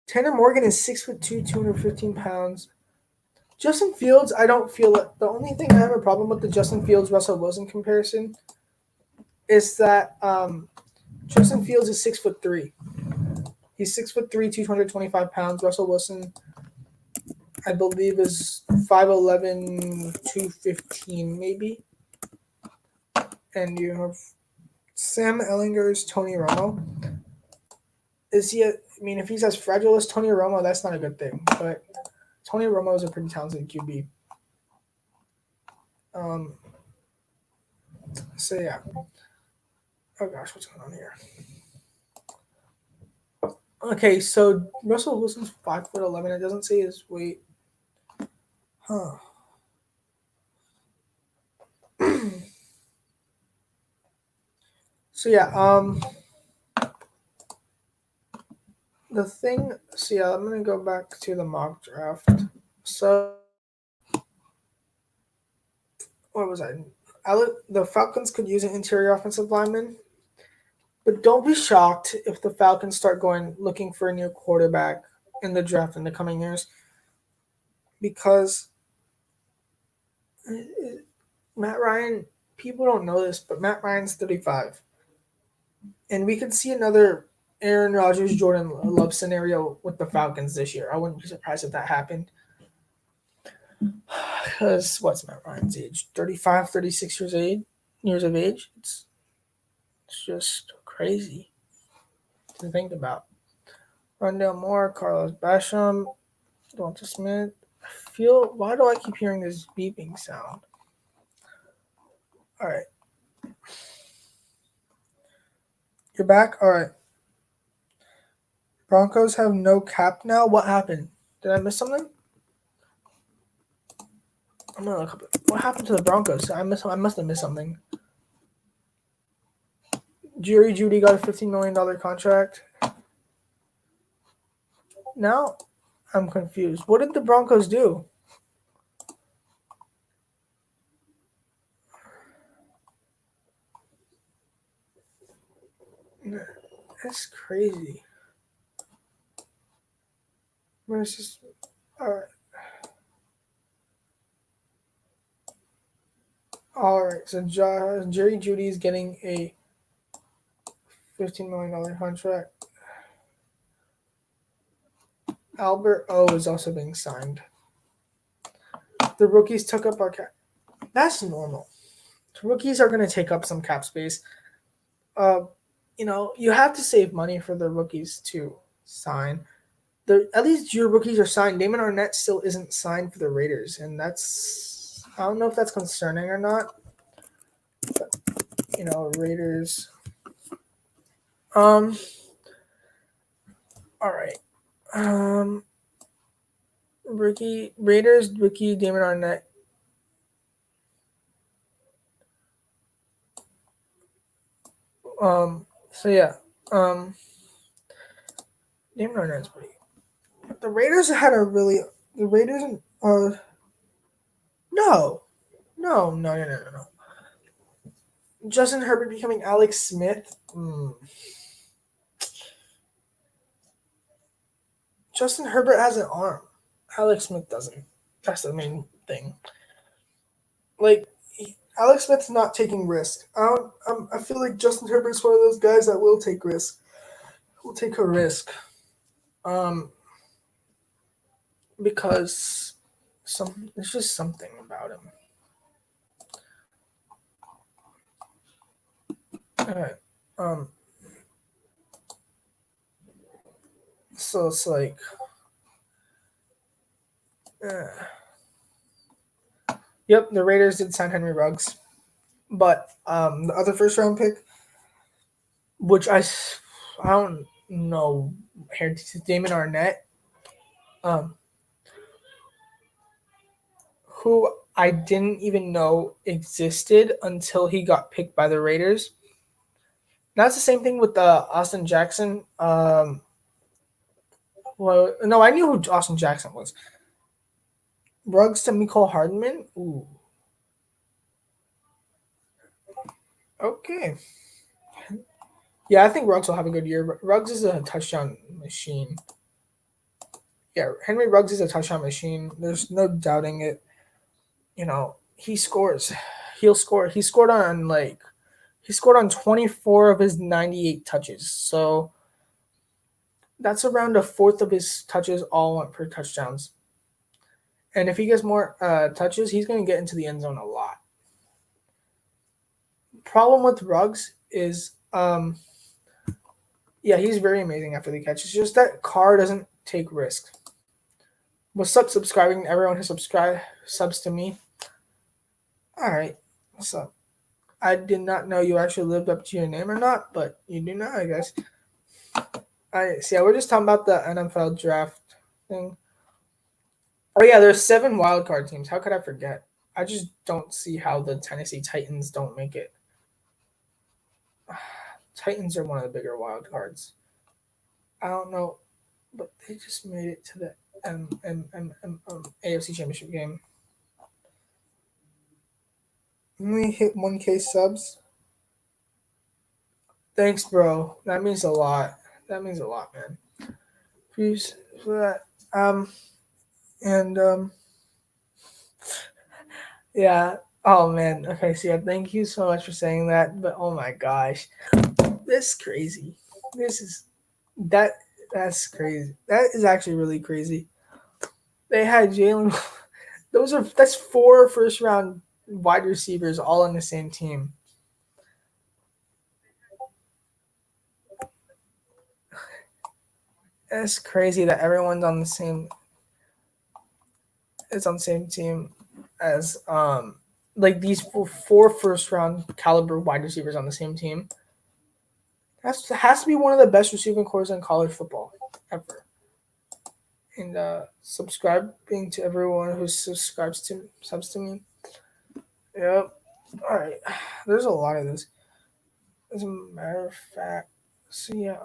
Tanner Morgan is 6'2", 215 pounds. Justin Fields, I don't feel it. The only thing I have a problem with the Justin Fields Russell Wilson comparison is that Justin Fields is 6'3". He's 6'3", 225 pounds. Russell Wilson, I believe, is 5'11", 215 maybe. And you have Sam Ellinger's Tony Romo. Is he? I mean, if he's as fragile as Tony Romo, that's not a good thing. But Tony Romo is a pretty talented QB. Um. So yeah. Oh gosh, what's going on here? Okay, so Russell Wilson's 5'11". It doesn't say his weight. Huh. So yeah. The thing. So yeah, I'm gonna go back to the mock draft. So what was I? The Falcons could use an interior offensive lineman, but don't be shocked if the Falcons start going looking for a new quarterback in the draft in the coming years, because Matt Ryan. People don't know this, but Matt Ryan's 35, and we could see another Aaron Rodgers, Jordan Love scenario with the Falcons this year. I wouldn't be surprised if that happened. Because what's Matt Ryan's age? 35, 36 years of age? It's just crazy to think about. Rondale Moore, Carlos Basham, Devonta Smith. Why do I keep hearing this beeping sound? All right. You're back? All right. Broncos have no cap now. What happened? Did I miss something? I'm gonna look up. What happened to the Broncos? I must have missed something. Jerry Jeudy got a $15 million contract. Now I'm confused. What did the Broncos do? That's crazy. Where's this? All right. All right. So Jerry Jeudy is getting a $15 million contract. Albert O is also being signed. The rookies took up our cap. That's normal. The rookies are going to take up some cap space. You have to save money for the rookies to sign. At least your rookies are signed. Damon Arnett still isn't signed for the Raiders, and I don't know if that's concerning or not. But, Raiders. All right. Raiders rookie Damon Arnett. So yeah. Damon Arnett's pretty. The Raiders had a really. The Raiders no. Justin Herbert becoming Alex Smith. Justin Herbert has an arm. Alex Smith doesn't. That's the main thing. Like, Alex Smith's not taking risk. I feel like Justin Herbert's one of those guys that will take risk. Will take a risk. Because there's just something about him. All right. So it's like, yep, the Raiders did sign Henry Ruggs, but the other first round pick, which I don't know, Damon Arnett, who I didn't even know existed until he got picked by the Raiders. That's the same thing with Austin Jackson. Well, no, I knew who Austin Jackson was. Ruggs to Mecole Hardman. Ooh. Okay. Yeah, I think Ruggs will have a good year. Ruggs is a touchdown machine. Yeah, Henry Ruggs is a touchdown machine. There's no doubting it. He scores. He'll score. He scored on 24 of his 98 touches. So that's around a fourth of his touches all went for touchdowns. And if he gets more touches, he's going to get into the end zone a lot. Problem with Ruggs is, he's very amazing after the catch. It's just that Carr doesn't take risks. What's up, subscribing? Everyone who subs to me. All right, what's up? I did not know you actually lived up to your name or not, but you do now, I guess. We're just talking about the NFL draft thing. Oh yeah, there's 7 wildcard teams. How could I forget? I just don't see how the Tennessee Titans don't make it. Titans are one of the bigger wild cards. I don't know, but they just made it to the AFC Championship game. We hit 1K subs. Thanks, bro. That means a lot. Man. Please for that. Yeah. Oh man. Okay. So yeah, thank you so much for saying that. But oh my gosh, this is crazy. This is That's crazy. That is actually really crazy. They had Jalen. That's 4 first round wide receivers all on the same team. It's crazy that everyone's on the same. It's on the same team as like these 4 first round caliber wide receivers on the same team. That has to be one of the best receiving corps in college football ever. And subscribing to everyone who subs to me. Yep. All right. There's a lot of this. As a matter of fact, so yeah,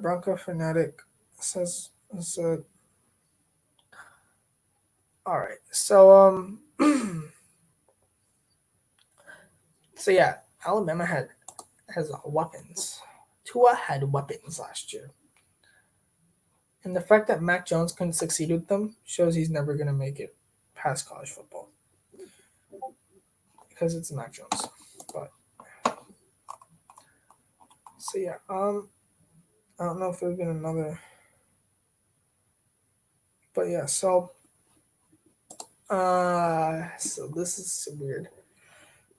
Bronco Fanatic says so. All right, so so yeah, Alabama has weapons. Tua had weapons last year, and the fact that Mac Jones couldn't succeed with them shows he's never gonna make it past college football because it's Mac Jones. But so yeah, I don't know if there's been another, but yeah, so this is weird.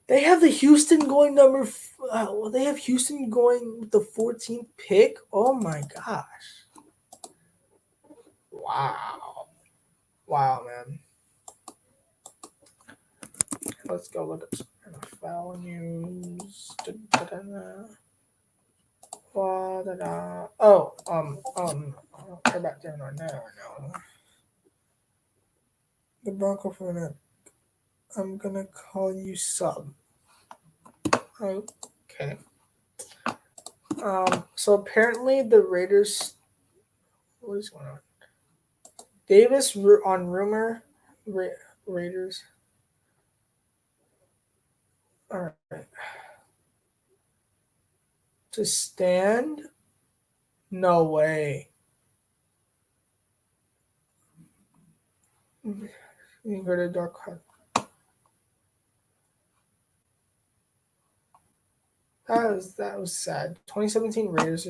They have the Houston going they have Houston going with the 14th pick. Oh my gosh! Wow, wow, man. Let's go look at some NFL news. Oh, we're back there right now. The Bronco Fanatic. I'm gonna call you sub. Okay. So apparently the Raiders. What is going on? Davis on rumor. Raiders. All right. To stand? No way. You go to dark card. That was sad. 2017 Raiders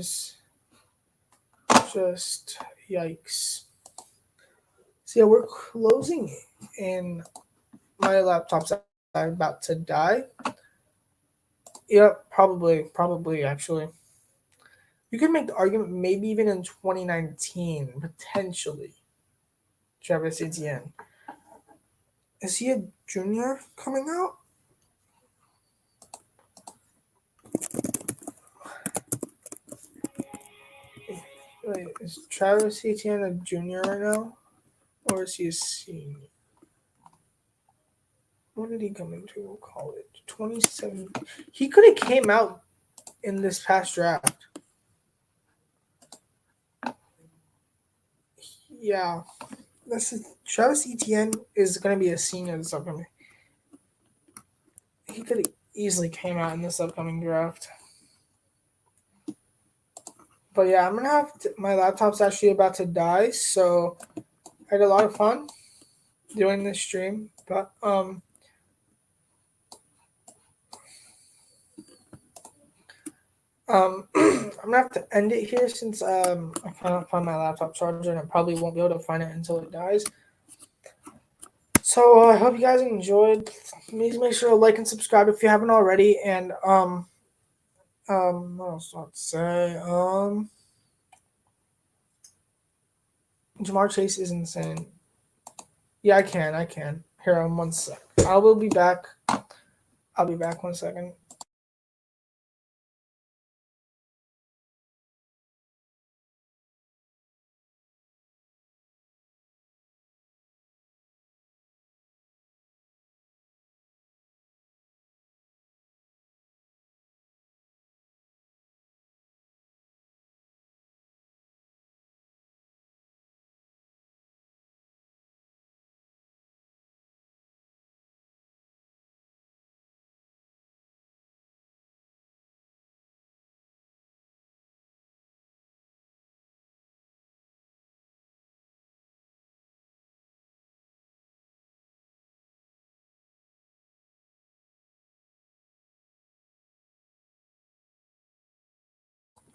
just yikes. So yeah, we're closing and my laptop's about to die. Yep, probably actually. You could make the argument maybe even in 2019, potentially. Travis Etienne. Is he a junior coming out? Wait, is Travis Etienne a junior right now? Or is he a senior? When did he come into college? 27. He could have came out in this past draft. Yeah. Travis Etienne is going to be a senior this upcoming. He could have easily came out in this upcoming draft. But yeah, I'm gonna my laptop's actually about to die, so I had a lot of fun doing this stream. But I'm gonna have to end it here since I cannot find my laptop charger and I probably won't be able to find it until it dies. So I hope you guys enjoyed. Please make sure to like and subscribe if you haven't already. And what else do I have to say? Jamar Chase is insane. Yeah, I can. Here, 1 sec. I will be back. I'll be back 1 second.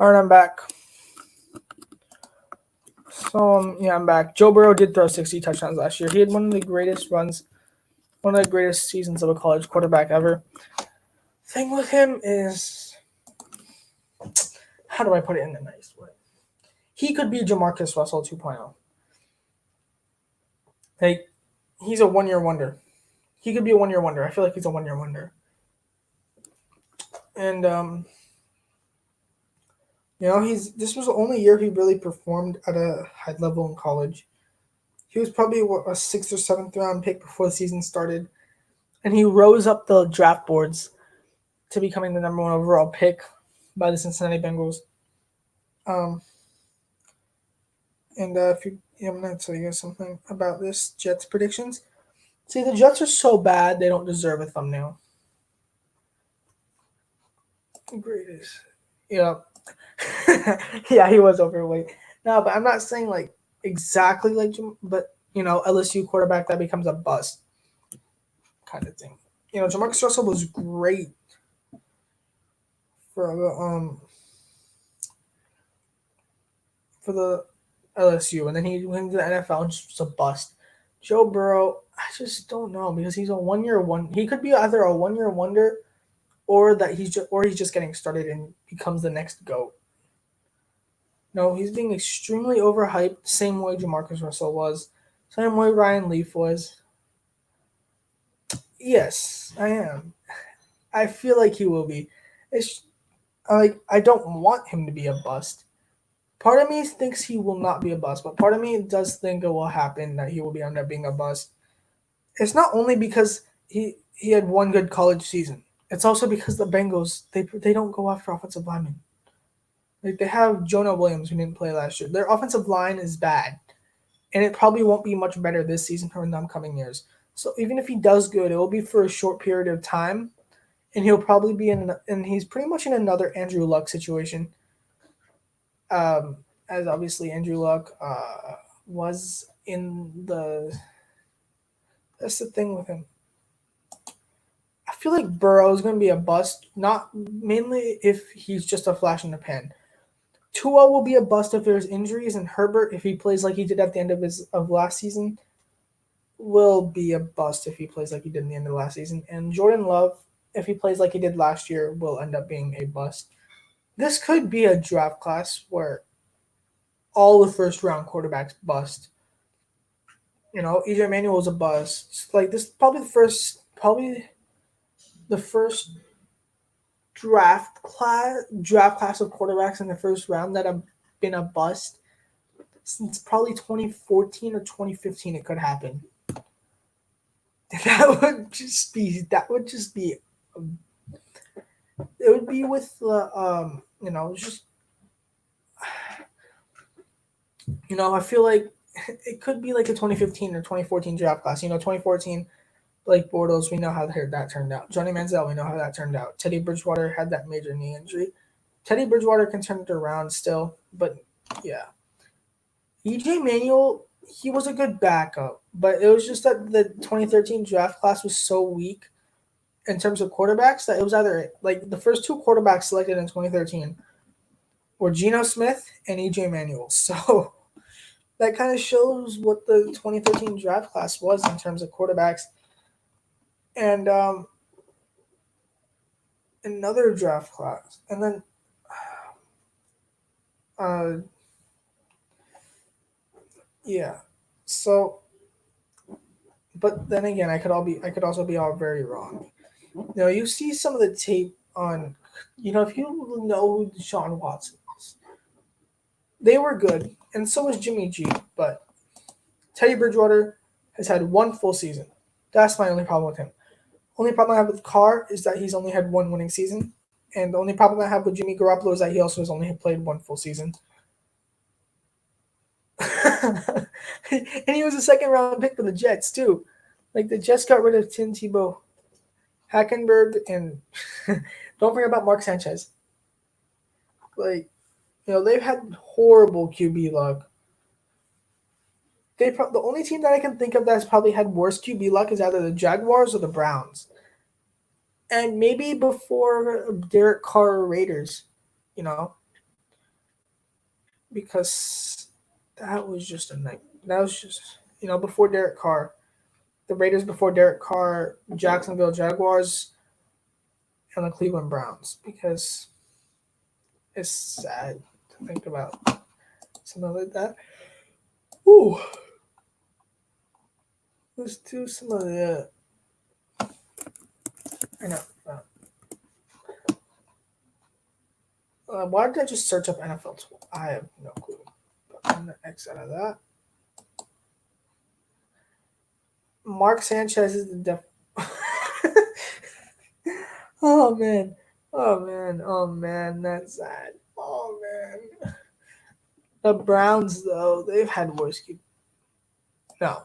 Alright, I'm back. So yeah, I'm back. Joe Burrow did throw 60 touchdowns last year. He had one of the greatest runs, one of the greatest seasons of a college quarterback ever. Thing with him is, how do I put it in a nice way? He could be Jamarcus Russell 2.0. Like, he's a 1 year wonder. He could be a 1 year wonder. I feel like he's a 1 year wonder. And this was the only year he really performed at a high level in college. He was probably a 6th or 7th round pick before the season started, and he rose up the draft boards to becoming the number 1 overall pick by the Cincinnati Bengals. If I'm going to tell you guys something about this Jets predictions. See, the Jets are so bad they don't deserve a thumbnail. Greatest, yeah, yeah, he was overweight. No, but I'm not saying like exactly like Jim, but LSU quarterback that becomes a bust kind of thing. Jamarcus Russell was great for the LSU, and then he went to the NFL and just was a bust. Joe Burrow, I just don't know because he's a 1 year one. He could be either a 1 year wonder, or he's just getting started and becomes the next GOAT. No, he's being extremely overhyped, same way Jamarcus Russell was, same way Ryan Leaf was. Yes, I am. I feel like he will be. It's like I don't want him to be a bust. Part of me thinks he will not be a bust, but part of me does think it will happen that he will end up being a bust. It's not only because he had one good college season. It's also because the Bengals they don't go after offensive linemen. Like they have Jonah Williams who didn't play last year. Their offensive line is bad, and it probably won't be much better this season or in the upcoming years. So even if he does good, it will be for a short period of time, and he'll probably be and he's pretty much in another Andrew Luck situation. As obviously Andrew Luck was in the. That's the thing with him. I feel like Burrow is going to be a bust, not mainly if he's just a flash in the pan. Tua will be a bust if there's injuries, and Herbert, if he plays like he did at the end of last season, will be a bust if he plays like he did in the end of last season. And Jordan Love, if he plays like he did last year, will end up being a bust. This could be a draft class where all the first round quarterbacks bust. EJ Manuel's a bust. It's like this is probably the first draft class of quarterbacks in the first round that have been a bust since probably 2014 or 2015. It could happen. That would just be. It would be with the just. I feel like it could be like a 2015 or 2014 draft class. 2014, Blake Bortles, we know how that turned out. Johnny Manziel, we know how that turned out. Teddy Bridgewater had that major knee injury. Teddy Bridgewater can turn it around still, but yeah. EJ Manuel, he was a good backup, but it was just that the 2013 draft class was so weak in terms of quarterbacks that it was either like the first 2 quarterbacks selected in 2013 were Geno Smith and EJ Manuel. So that kind of shows what the 2013 draft class was in terms of quarterbacks. And another draft class, and then yeah. So, but then again, I could also be all very wrong. You see some of the tape on, if you know who Deshaun Watson is, they were good, and so was Jimmy G. But Teddy Bridgewater has had 1 full season. That's my only problem with him. Only problem I have with Carr is that he's only had 1 winning season. And the only problem I have with Jimmy Garoppolo is that he also has only played 1 full season. And he was a 2nd round pick for the Jets, too. Like, the Jets got rid of Tim Tebow, Hackenberg, and don't forget about Mark Sanchez. Like, they've had horrible QB luck. The only team that I can think of that's probably had worse QB luck is either the Jaguars or the Browns. And maybe before Derek Carr Raiders, because that was just a night. That was just before Derek Carr, the Raiders before Derek Carr, Jacksonville Jaguars, and the Cleveland Browns. Because it's sad to think about something like that. Ooh, let's do some of the. I know. Why did I just search up NFL 12? I have no clue. But I'm gonna X out of that. Mark Sanchez is the Oh man. Oh man. Oh man. That's sad. Oh man. The Browns though, they've had worse keep. No.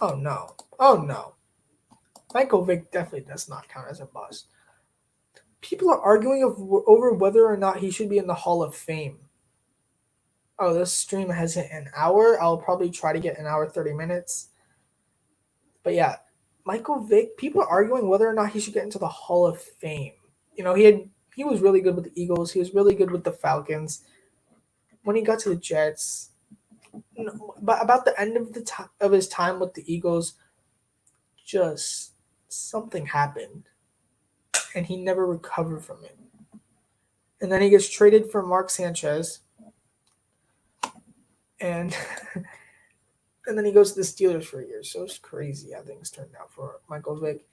Oh no. Oh no. Michael Vick definitely does not count as a bust. People are arguing over whether or not he should be in the Hall of Fame. Oh, this stream has hit an hour. I'll probably try to get an hour 30 minutes. But yeah, Michael Vick, people are arguing whether or not he should get into the Hall of Fame. He was really good with the Eagles. He was really good with the Falcons. When he got to the Jets, but about the end of his time with the Eagles, just something happened, and he never recovered from it. And then he gets traded for Mark Sanchez, and and then he goes to the Steelers for a year. So it's crazy how things turned out for Michael Vick.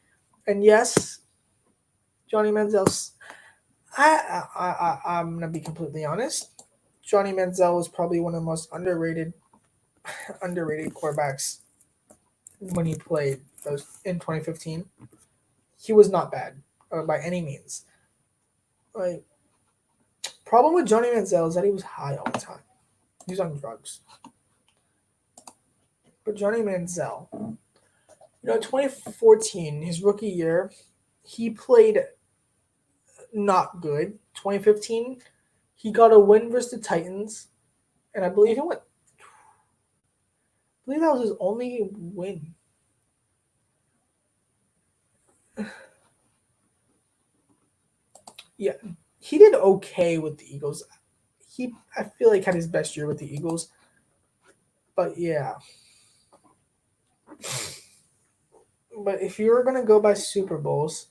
And yes, Johnny Manziel's. I'm gonna be completely honest. Johnny Manziel was probably one of the most underrated quarterbacks when he played in 2015. He was not bad by any means. Like, problem with Johnny Manziel is that he was high all the time. He was on drugs. But Johnny Manziel, 2014, his rookie year, he played not good. 2015, he got a win versus the Titans, and I believe that was his only win. Yeah, he did okay with the Eagles. I feel like had his best year with the Eagles. But yeah. But if you were gonna go by Super Bowls,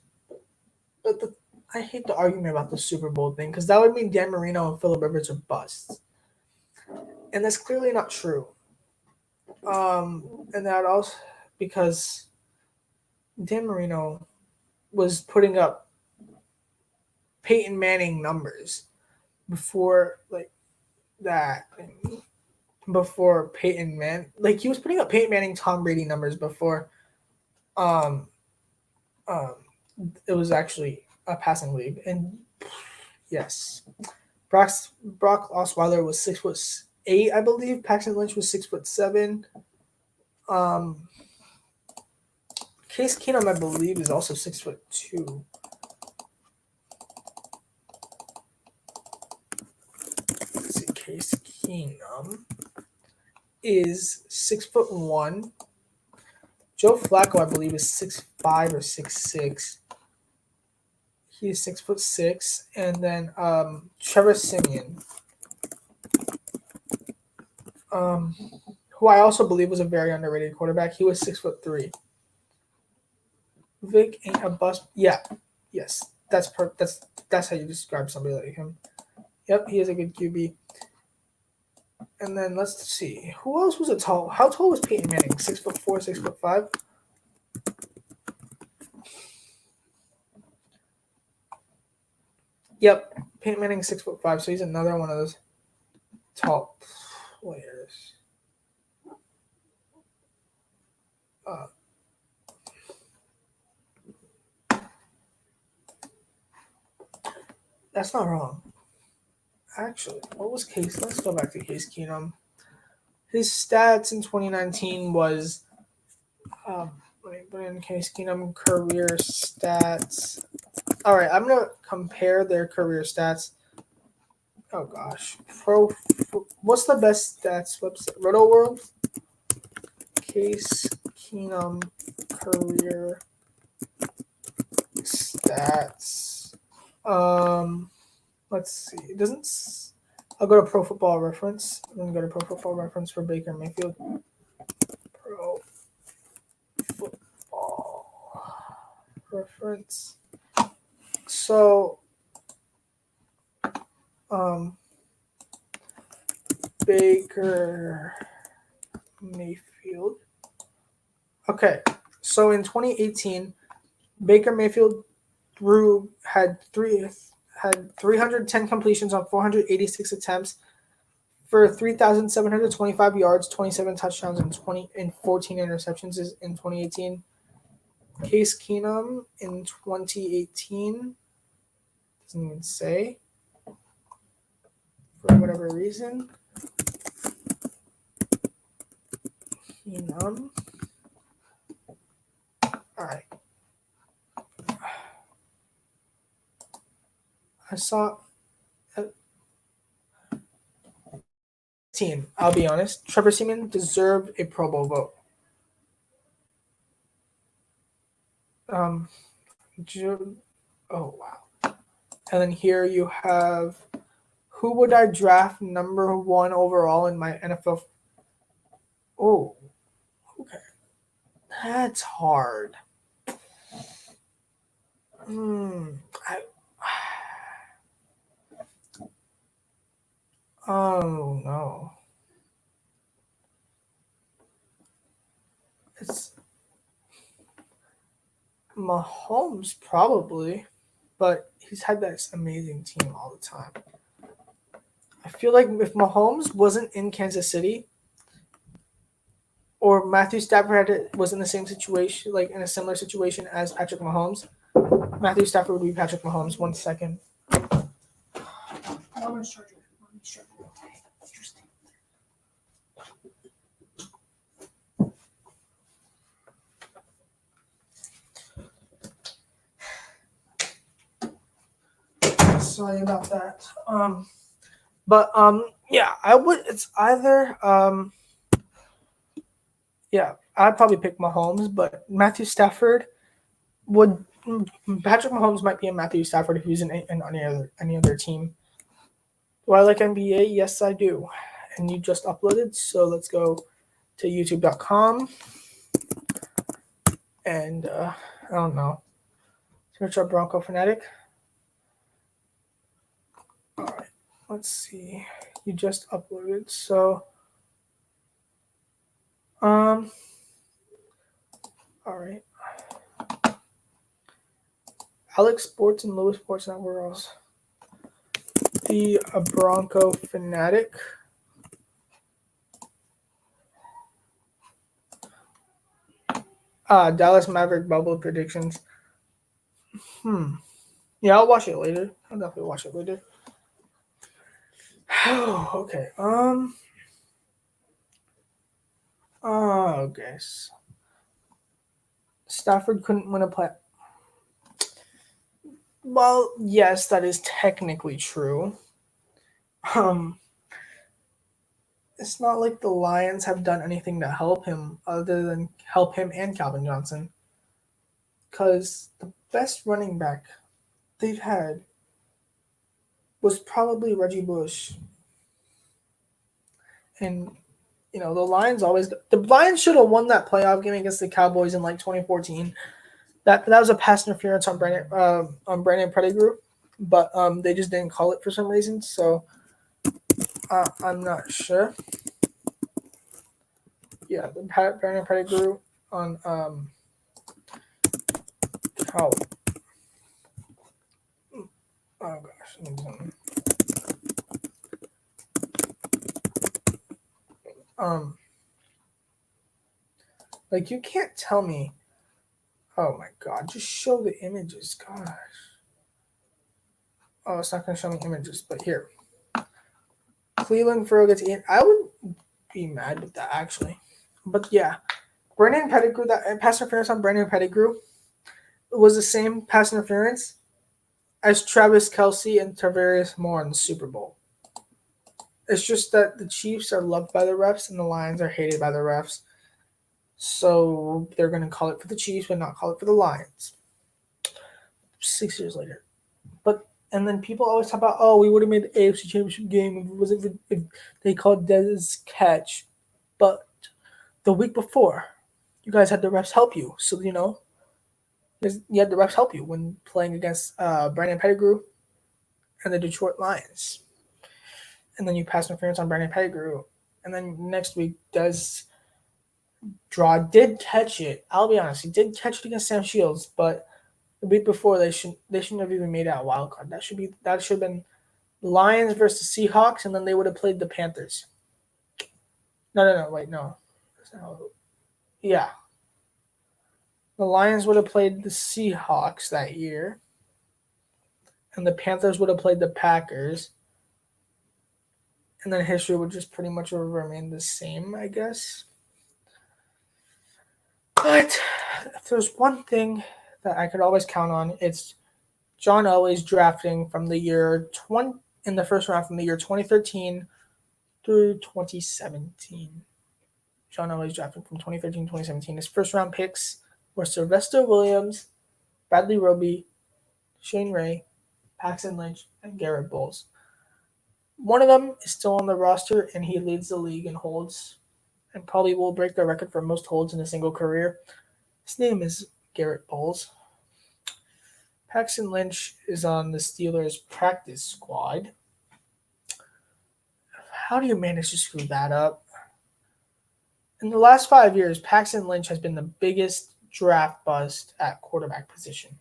I hate the argument about the Super Bowl thing because that would mean Dan Marino and Phillip Rivers are busts, and that's clearly not true. And that also because Dan Marino was putting up Peyton Manning numbers before that. Before Peyton Manning, he was putting up Peyton Manning, Tom Brady numbers before, um, it was actually a passing league. And yes, Brock Osweiler was 6'8", I believe. Paxton Lynch was 6'7". Case Keenum, I believe, is also 6'2". Let's see, Case Keenum is 6'1". Joe Flacco, I believe, is 6'5" or 6'6". He is 6'6", and then Trevor Siemian, who I also believe was a very underrated quarterback. He was 6'3". Vic ain't a bust. Yeah, yes, that's how you describe somebody like him. Yep, he is a good QB. And then let's see, who else was tall? How tall was Peyton Manning? 6'4", 6'5". Yep, Peyton Manning 6'5", so he's another one of those tall players. That's not wrong. Actually, what was Case? Let's go back to Case Keenum. His stats in 2019 was, let me put in Case Keenum career stats. All right, I'm gonna compare their career stats. Oh gosh, what's the best stats website? Roto World. Case Keenum career stats. Let's see. It doesn't. I'll go to Pro Football Reference. I'm gonna go to Pro Football Reference for Baker Mayfield. Pro Football Reference. So, Baker Mayfield. Okay, so in 2018, Baker Mayfield had 310 completions on 486 attempts for 3,725 yards, 27 touchdowns, and 14 interceptions in 2018. Case Keenum in 2018 doesn't even say for whatever reason. Keenum. All right. I saw team. I'll be honest. Trevor Seaman deserved a Pro Bowl vote. Oh wow. And then here you have who would I draft number 1 overall in my NFL? Oh, okay. That's hard. Oh no. It's Mahomes probably, but he's had this amazing team all the time. I feel like if Mahomes wasn't in Kansas City, or Matthew Stafford was in the same situation, like in a similar situation as Patrick Mahomes, Matthew Stafford would be Patrick Mahomes. 1 second. Sorry about that. Yeah, I would. It's either yeah, I'd probably pick Mahomes, but Matthew Stafford would. Patrick Mahomes might be a Matthew Stafford if he was in any other team. Do I like NBA? Yes, I do. And you just uploaded, so let's go to youtube.com and I don't know. Search up Bronco Fanatic. All right, let's see. You just uploaded, so all right. Alex Sports and Lewis Sports Network. The Bronco Fanatic. Dallas Maverick bubble predictions. Yeah, I'll watch it later. I'll definitely watch it later. Okay. Okay. Stafford couldn't win a play. Well, yes, that is technically true. It's not like the Lions have done anything to help him other than help him and Calvin Johnson. Because the best running back they've had was probably Reggie Bush. And the Lions should have won that playoff game against the Cowboys in like 2014. That was a pass interference on Brandon Pettigrew, but they just didn't call it for some reason. So I'm not sure. Yeah, the Brandon Pettigrew on oh gosh. Like you can't tell me. Oh my god, just show the images, gosh. Oh, it's not going to show me images, but here. Cleveland Furrow gets 8. I would be mad with that, actually. But yeah, Brandon Pettigrew, that pass interference on Brandon Pettigrew was the same pass interference as Travis Kelce and Tarvarius Moore in the Super Bowl. It's just that the Chiefs are loved by the refs and the Lions are hated by the refs. So they're going to call it for the Chiefs but not call it for the Lions. 6 years later. But And then people always talk about, oh, we would have made the AFC Championship game if it wasn't if they called Dez's catch. But the week before, you guys had the refs help you. So, you had the refs help you when playing against Brandon Pettigrew and the Detroit Lions. And then you pass interference on Brandon Pettigrew. And then next week, Dez did catch it. I'll be honest, he did catch it against Sam Shields, but the week before they shouldn't have even made it a wild card. That should have been Lions versus Seahawks, and then they would have played the Panthers. No, wait, no. Yeah. The Lions would have played the Seahawks that year, and the Panthers would have played the Packers, and then history would just pretty much remain the same, I guess. But if there's one thing that I could always count on, it's John Elway's drafting from the year in the first round from the year 2013 through 2017. John Elway's drafting from 2013 to 2017. His first round picks were Sylvester Williams, Bradley Roby, Shane Ray, Paxton Lynch, and Garrett Bowles. One of them is still on the roster, and he leads the league in holds and probably will break the record for most holds in a single career. His name is Garrett Bowles. Paxton Lynch is on the Steelers practice squad. How do you manage to screw that up? In the last 5 years, Paxton Lynch has been the biggest draft bust at quarterback position.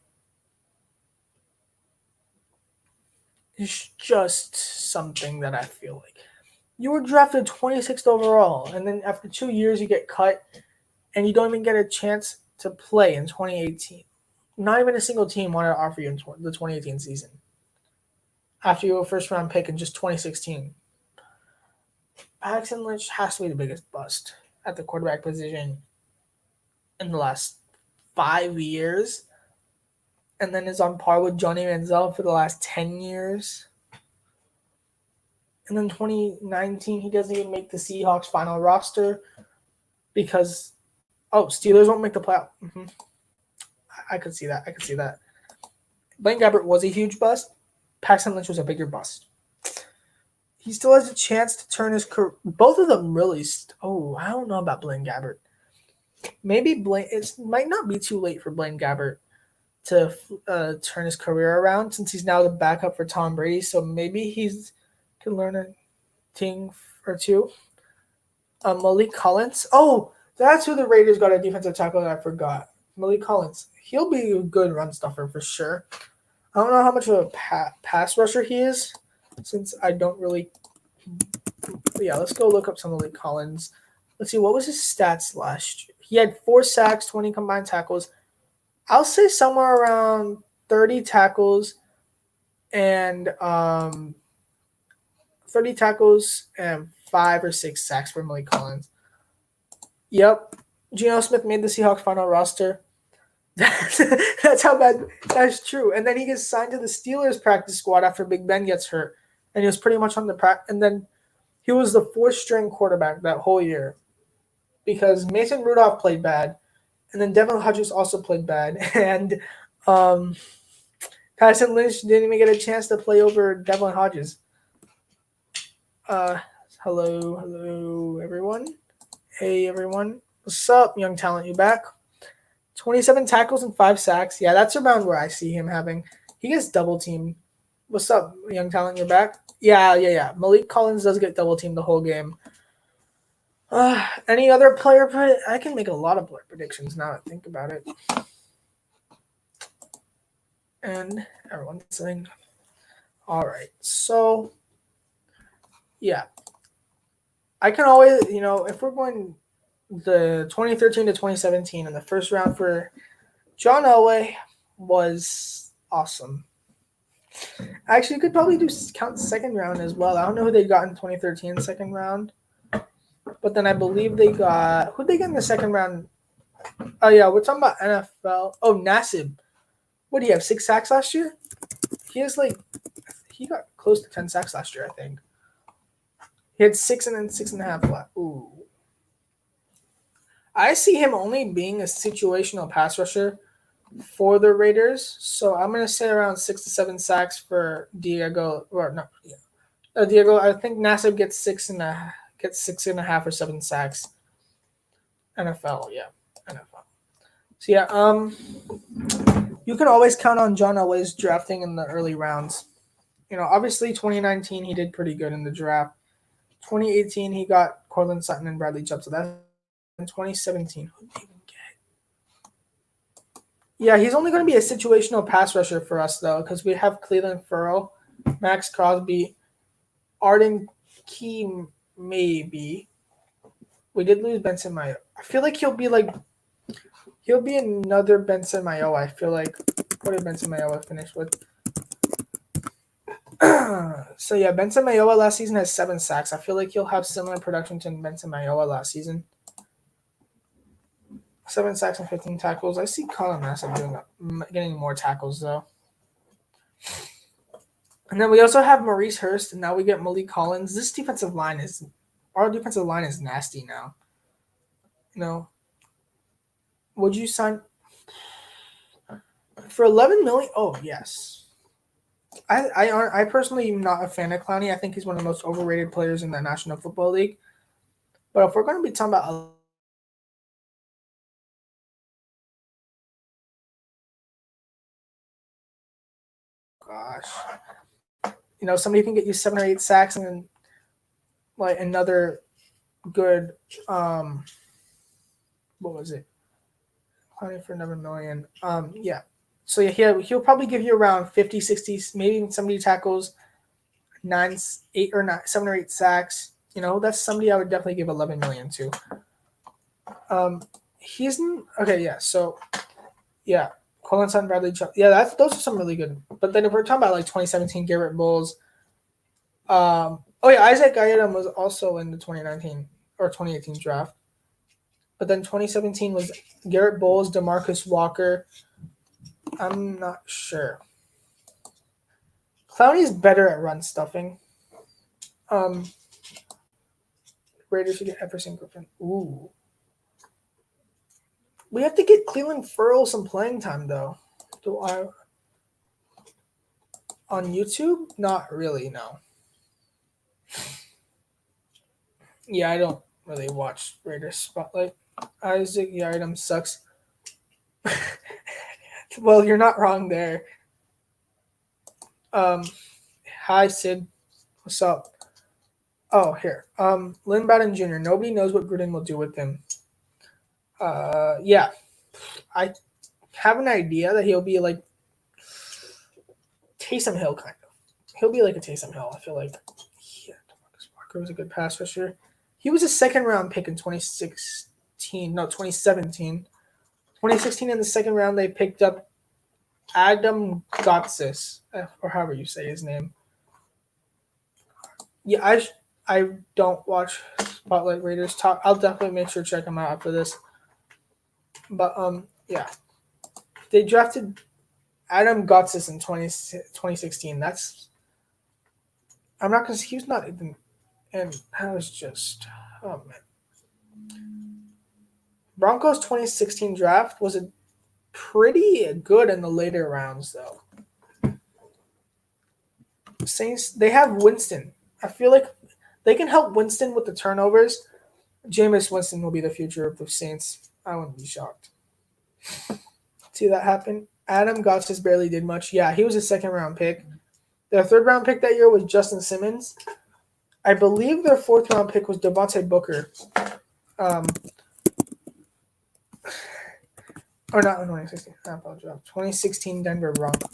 It's just something that I feel like. You were drafted 26th overall, and then after 2 years you get cut, and you don't even get a chance to play in 2018. Not even a single team wanted to offer you in the 2018 season. After you were a first-round pick in just 2016. Paxton Lynch has to be the biggest bust at the quarterback position in the last 5 years, and then is on par with Johnny Manziel for the last 10 years. And then 2019, he doesn't even make the Seahawks final roster because, Steelers won't make the playoff. Mm-hmm. I could see that. Blaine Gabbert was a huge bust. Paxton Lynch was a bigger bust. He still has a chance to turn his career. Both of them really. I don't know about Blaine Gabbert. Maybe it might not be too late for Blaine Gabbert to turn his career around since he's now the backup for Tom Brady. So maybe he can learn a thing or two. Malik Collins. Oh, that's who the Raiders got a defensive tackle that I forgot. Malik Collins. He'll be a good run stuffer for sure. I don't know how much of a pass rusher he is since I don't really. Yeah, let's go look up some Malik Collins. Let's see, what was his stats last year? He had 4 sacks, 20 combined tackles. I'll say somewhere around 30 tackles and 30 tackles and 5 or 6 sacks for Malik Collins. Yep. Geno Smith made the Seahawks final roster. That's how bad. That's true. And then he gets signed to the Steelers practice squad after Big Ben gets hurt. And he was pretty much on the practice. And then he was the 4th string quarterback that whole year because Mason Rudolph played bad. And then Devin Hodges also played bad. And Paxton Lynch didn't even get a chance to play over Devin Hodges. Hello, everyone. Hey, everyone. What's up, young talent? You back? 27 tackles and 5 sacks. Yeah, that's around where I see him having. He gets double teamed. What's up, young talent? You're back? Yeah. Malik Collins does get double teamed the whole game. Any other player? I can make a lot of player predictions now that I think about it. And everyone's saying, all right. So, yeah. I can always, if we're going the 2013 to 2017 and the first round for John Elway was awesome. Actually, you could probably count the second round as well. I don't know who they got in 2013 second round. But then I believe they got – who did they get in the second round? Oh, yeah, we're talking about NFL. Oh, Nassib. What do you have, 6 sacks last year? He got close to 10 sacks last year, I think. He had 6 and then 6.5 left. Ooh. I see him only being a situational pass rusher for the Raiders. So I'm gonna say around 6 to 7 sacks for Diego. Or no, Diego. I think Nassib gets 6.5 or 7 sacks. NFL, yeah, NFL. So yeah, you can always count on John Elway's drafting in the early rounds. Obviously 2019 he did pretty good in the draft. 2018 he got Cortland Sutton and Bradley Chubb. So that's in 2017. Who did he even get? Yeah, he's only going to be a situational pass rusher for us though, because we have Cleveland Furrow, Max Crosby, Arden Key, maybe. We did lose Benson Mayo. I feel like he'll be another Benson Mayo. I feel like what did Benson Mayo finish with? So yeah, Benson Mayowa last season has 7 sacks. I feel like he'll have similar production to Benson Mayowa last season. 7 sacks and 15 tackles. I see Colin Nassib getting more tackles though. And then we also have Maurice Hurst, and now we get Malik Collins. Our defensive line is nasty now. Would you sign for $11 million? Oh yes. I personally am not a fan of Clowney. I think he's one of the most overrated players in the National Football League. But if we're going to be talking about somebody can get you 7 or 8 sacks and then like another good what was it? Clowney for $11 million. Yeah. So yeah, he'll probably give you around 50, 60, maybe even 70 tackles, 7 or 8 sacks. That's somebody I would definitely give $11 million to. Okay. Yeah. So yeah, Colin Sutton, Bradley Chubb. Yeah, those are some really good. But then if we're talking about like 2017 Garrett Bowles, Isaac Guyton was also in the 2019 or 2018 draft. But then 2017 was Garrett Bowles, DeMarcus Walker. I'm not sure. Clowney's better at run stuffing. Raiders should get Everson Griffin. Ooh. We have to get Cleveland Furl some playing time though. On YouTube? Not really, no. Yeah, I don't really watch Raiders Spotlight. Isaac Yardam sucks. Well, you're not wrong there. Hi Sid, what's up? Oh, here. Lynn Bowden Jr. Nobody knows what Gruden will do with him. Yeah, I have an idea that he'll be like Taysom Hill kind of. He'll be like a Taysom Hill. I feel like. Yeah, DeMarcus Walker was a good pass rusher. He was a 2nd-round pick in 2016. No, 2017. 2016 in the 2nd round, they picked up Adam Gotsis, or however you say his name. Yeah, I don't watch Spotlight Raiders talk. I'll definitely make sure to check them out after this. But yeah, they drafted Adam Gotsis in 2016. I'm not gonna. He was not even, and that was just man. Broncos 2016 draft was pretty good in the later rounds though. Saints, they have Winston. I feel like they can help Winston with the turnovers. Jameis Winston will be the future of the Saints. I wouldn't be shocked. See that happen? Adam Gotsis barely did much. Yeah, he was a 2nd-round pick. Their 3rd-round pick that year was Justin Simmons. I believe their 4th-round pick was Devontae Booker. Or not in 2016. I apologize. 2016 Denver Broncos.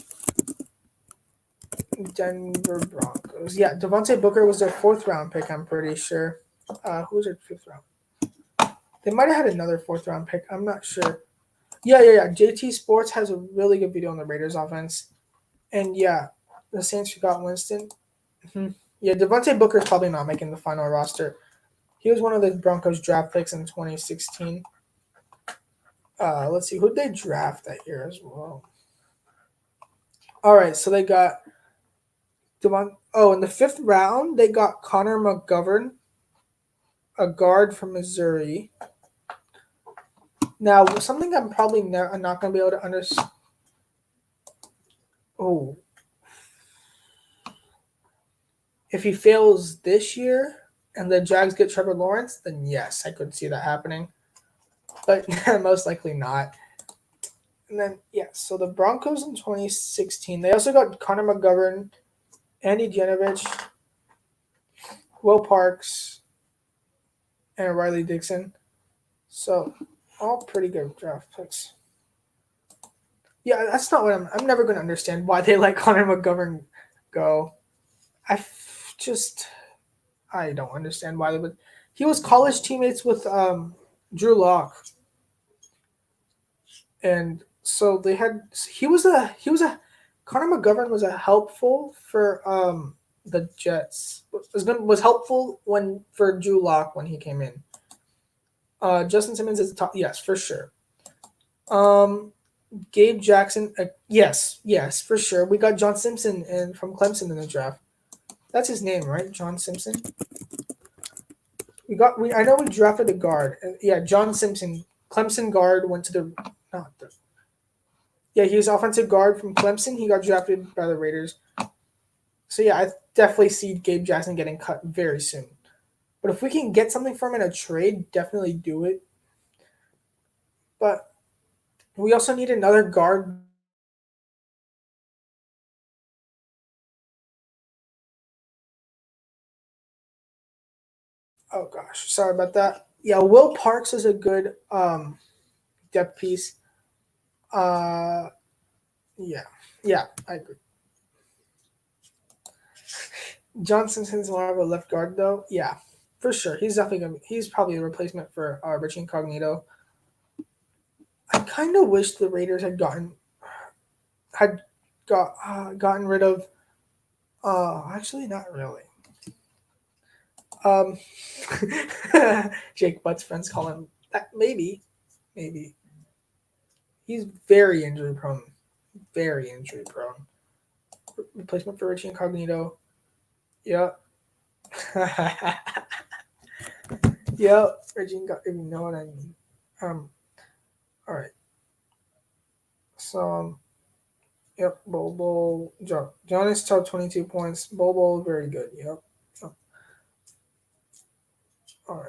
Yeah, Devontae Booker was their 4th-round pick, I'm pretty sure. Who was their 5th round? They might have had another 4th-round pick. I'm not sure. Yeah. JT Sports has a really good video on the Raiders offense. And yeah, the Saints got Winston. Mm-hmm. Yeah, Devontae Booker is probably not making the final roster. He was one of the Broncos draft picks in 2016. Let's see. Who did they draft that year as well? All right, so they got in the 5th round, they got Connor McGovern, a guard from Missouri. Now, something I'm probably I'm not going to be able to understand. Oh, if he fails this year and the Jags get Trevor Lawrence, then yes, I could see that happening. But most likely not. And then, yeah, so the Broncos in 2016, they also got Connor McGovern, Andy Janovich, Will Parks, and Riley Dixon. So, all pretty good draft picks. Yeah, that's not what I'm never going to understand why they let Connor McGovern go. I don't understand why they would. He was college teammates with Drew Lock, and so they had. Connor McGovern was a helpful for the Jets. Was helpful when for Drew Lock when he came in. Justin Simmons is the top. Yes, for sure. Gabe Jackson. Yes, for sure. We got John Simpson and from Clemson in the draft. That's his name, right? John Simpson. I know we drafted a guard. Yeah, John Simpson, Clemson guard, went to the not the. Yeah, he was offensive guard from Clemson. He got drafted by the Raiders. So yeah, I definitely see Gabe Jackson getting cut very soon. But if we can get something from him in a trade, definitely do it. But we also need another guard. Oh gosh, sorry about that. Yeah, Will Parks is a good depth piece. Uh, yeah, I agree. John Simpson's more of a left guard though. Yeah, for sure. He's probably a replacement for Rich Incognito. I kind of wish the Raiders gotten rid of. Actually, not really. Um, Jake Butt's friends call him that. Maybe. He's very injury prone. Very injury prone. Replacement for Richie Incognito. Yep. Yep. Richie Incognito. If you know what I mean. All right. So. Yep. Bobo. Jonas top 22 points. Bobo very good. Yep. All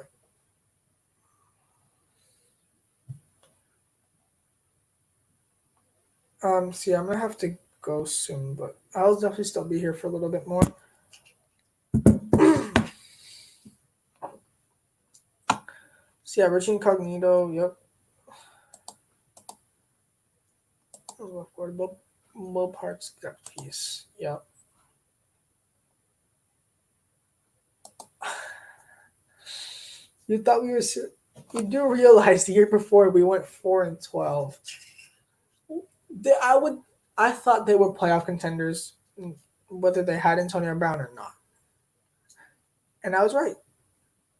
right. See, I'm gonna have to go soon, but I'll definitely still be here for a little bit more. So yeah, Rich Incognito, yep. Affordable Will Parks depth piece, yep. You thought we were. You do realize the year before we went 4-12. I thought they were playoff contenders, whether they had Antonio Brown or not, and I was right.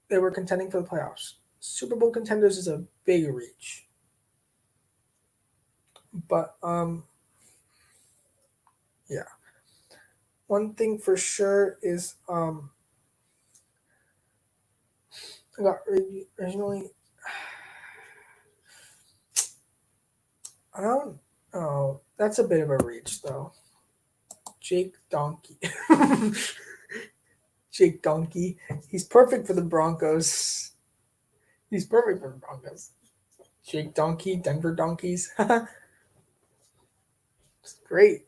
They were contending for the playoffs. Super Bowl contenders is a big reach, but yeah. One thing for sure is I got originally. I don't know. That's a bit of a reach though. Jake Donkey. Jake Donkey. He's perfect for the Broncos. He's perfect for the Broncos. Jake Donkey, Denver Donkeys. It's great.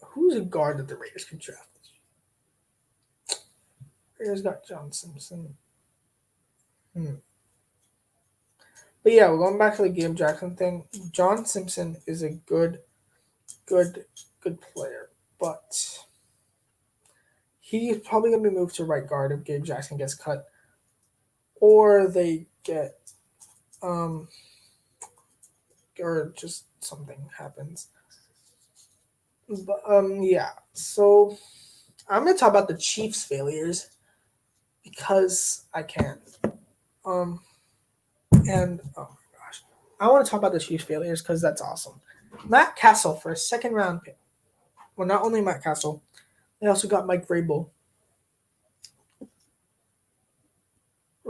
Who's a guard that the Raiders could draft? Raiders got John Simpson. But yeah, we're going back to the Gabe Jackson thing. John Simpson is a good player, but he's probably gonna be moved to right guard if Gabe Jackson gets cut, or they get or just something happens. But yeah. So I'm gonna talk about the Chiefs' failures because I can. And oh my gosh, I want to talk about the Chiefs' failures because that's awesome. Matt Castle for a second round pick. Well, not only Matt Castle, they also got Mike Vrabel.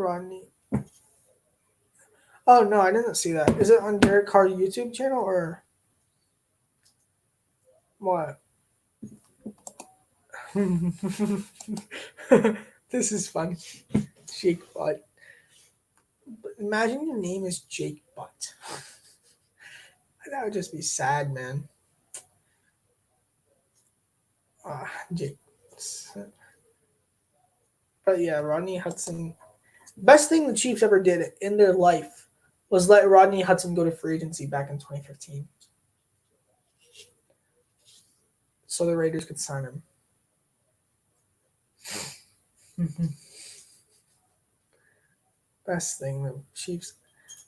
Rodney. Oh no, I didn't see that. Is it on Derek Carr's YouTube channel or what? This is fun. Jake Butt. Imagine your name is Jake Butt. That would just be sad, man. Jake. But yeah, Rodney Hudson. Best thing the Chiefs ever did in their life was let Rodney Hudson go to free agency back in 2015. So the Raiders could sign him. Best thing the Chiefs.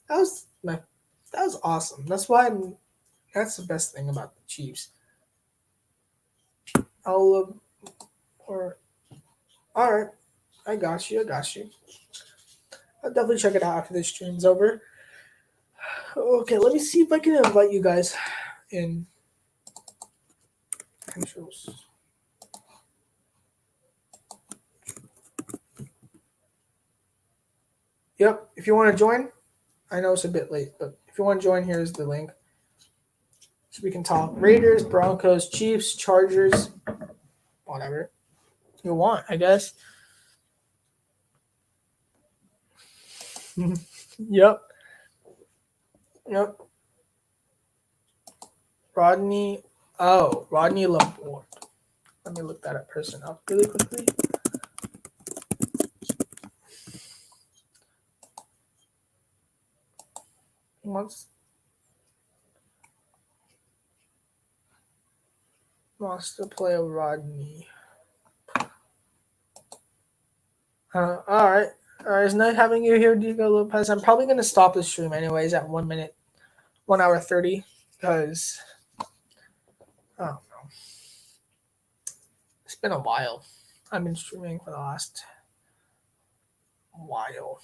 That was awesome. That's the best thing about the Chiefs. All right. I got you. I'll definitely check it out after this stream's over. Okay, let me see if I can invite you guys in controls. Yep, if you want to join, I know it's a bit late, but if you want to join, here's the link. So we can talk Raiders, Broncos, Chiefs, Chargers, whatever you want, I guess. Yep. Rodney Laborde. Let me look that person up really quickly. He wants to play a Rodney. All right. It's nice having you here, Diego Lopez. I'm probably going to stop the stream anyways at 1 minute, 1 hour 30, because I don't know. It's been a while. I've been streaming for the last while.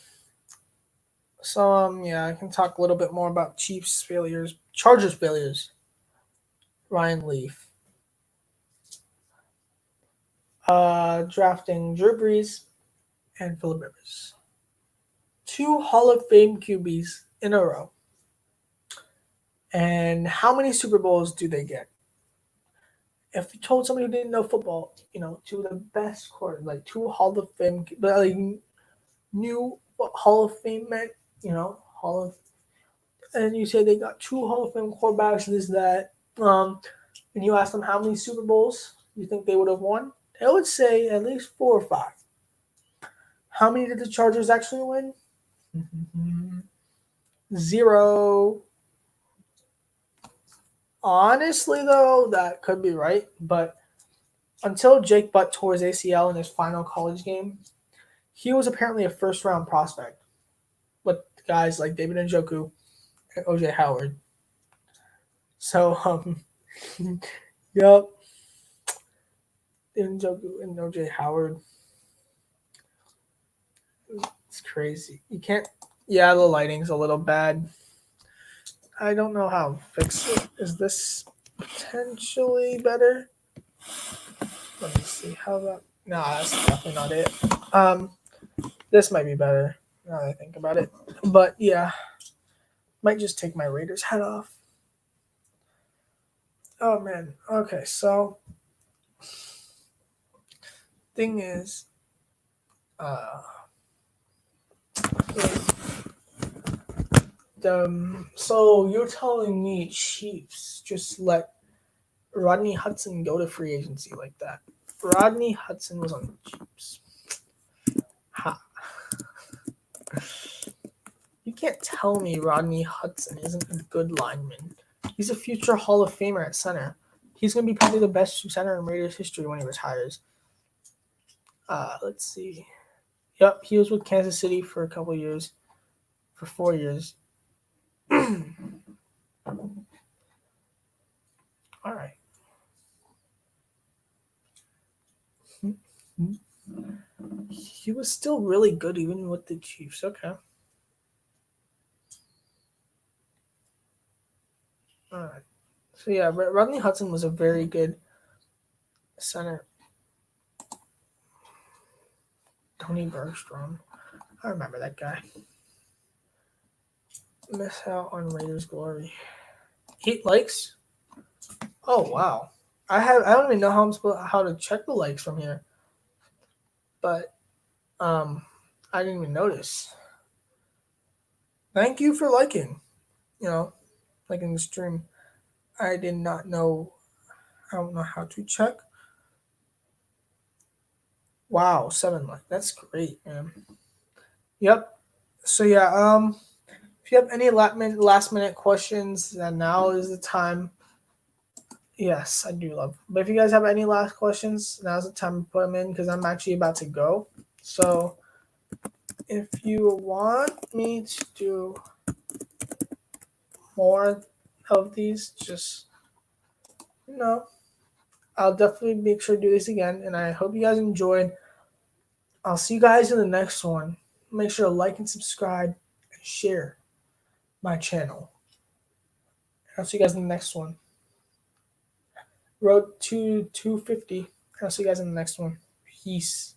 So, yeah, I can talk a little bit more about Chiefs failures, Chargers failures. Ryan Leaf. Drafting Drew Brees and Phillip Rivers. 2 Hall of Fame QBs in a row. And how many Super Bowls do they get? If you told somebody who didn't know football, 2 of the best quarterbacks, like 2 Hall of Fame, but like knew what Hall of Fame meant, and you say they got 2 Hall of Fame quarterbacks, this, that, and you ask them how many Super Bowls you think they would have won, they would say at least 4 or 5. How many did the Chargers actually win? 0. Honestly, though, that could be right. But until Jake Butt tore his ACL in his final college game, he was apparently a first-round prospect with guys like David Njoku and O.J. Howard. So, yep. David Njoku and O.J. Howard. It's crazy. You can't. Yeah, the lighting's a little bad. I don't know how to fix it. Is this potentially better? Let me see how that. No, that's definitely not it. This might be better now that I think about it. But yeah, might just take my Raiders hat off. Oh man. Okay, so thing is, so you're telling me Chiefs just let Rodney Hudson go to free agency like that? Rodney Hudson was on the Chiefs. Ha. You can't tell me Rodney Hudson isn't a good lineman. He's a future Hall of Famer at center. He's going to be probably the best center in Raiders history when he retires. Let's see. Yep, he was with Kansas City for a couple years. For 4 years. All right. He was still really good even with the Chiefs. Okay. All right. So, yeah, Rodney Hudson was a very good center. Tony Bergstrom. I remember that guy. Miss out on Raiders glory. 8 likes? Oh wow. I don't even know how to check the likes from here. But I didn't even notice. Thank you for liking. Liking the stream. I did not know. I don't know how to check. Wow, 7 likes. That's great, man. Yep. So yeah, if you have any last minute questions, then now is the time. Yes, I do love. But if you guys have any last questions, now's the time to put them in because I'm actually about to go. So if you want me to do more of these, just I'll definitely make sure to do this again. And I hope you guys enjoyed. I'll see you guys in the next one. Make sure to like and subscribe and share my channel. I'll see you guys in the next one. Road to 250. I'll see you guys in the next one. Peace.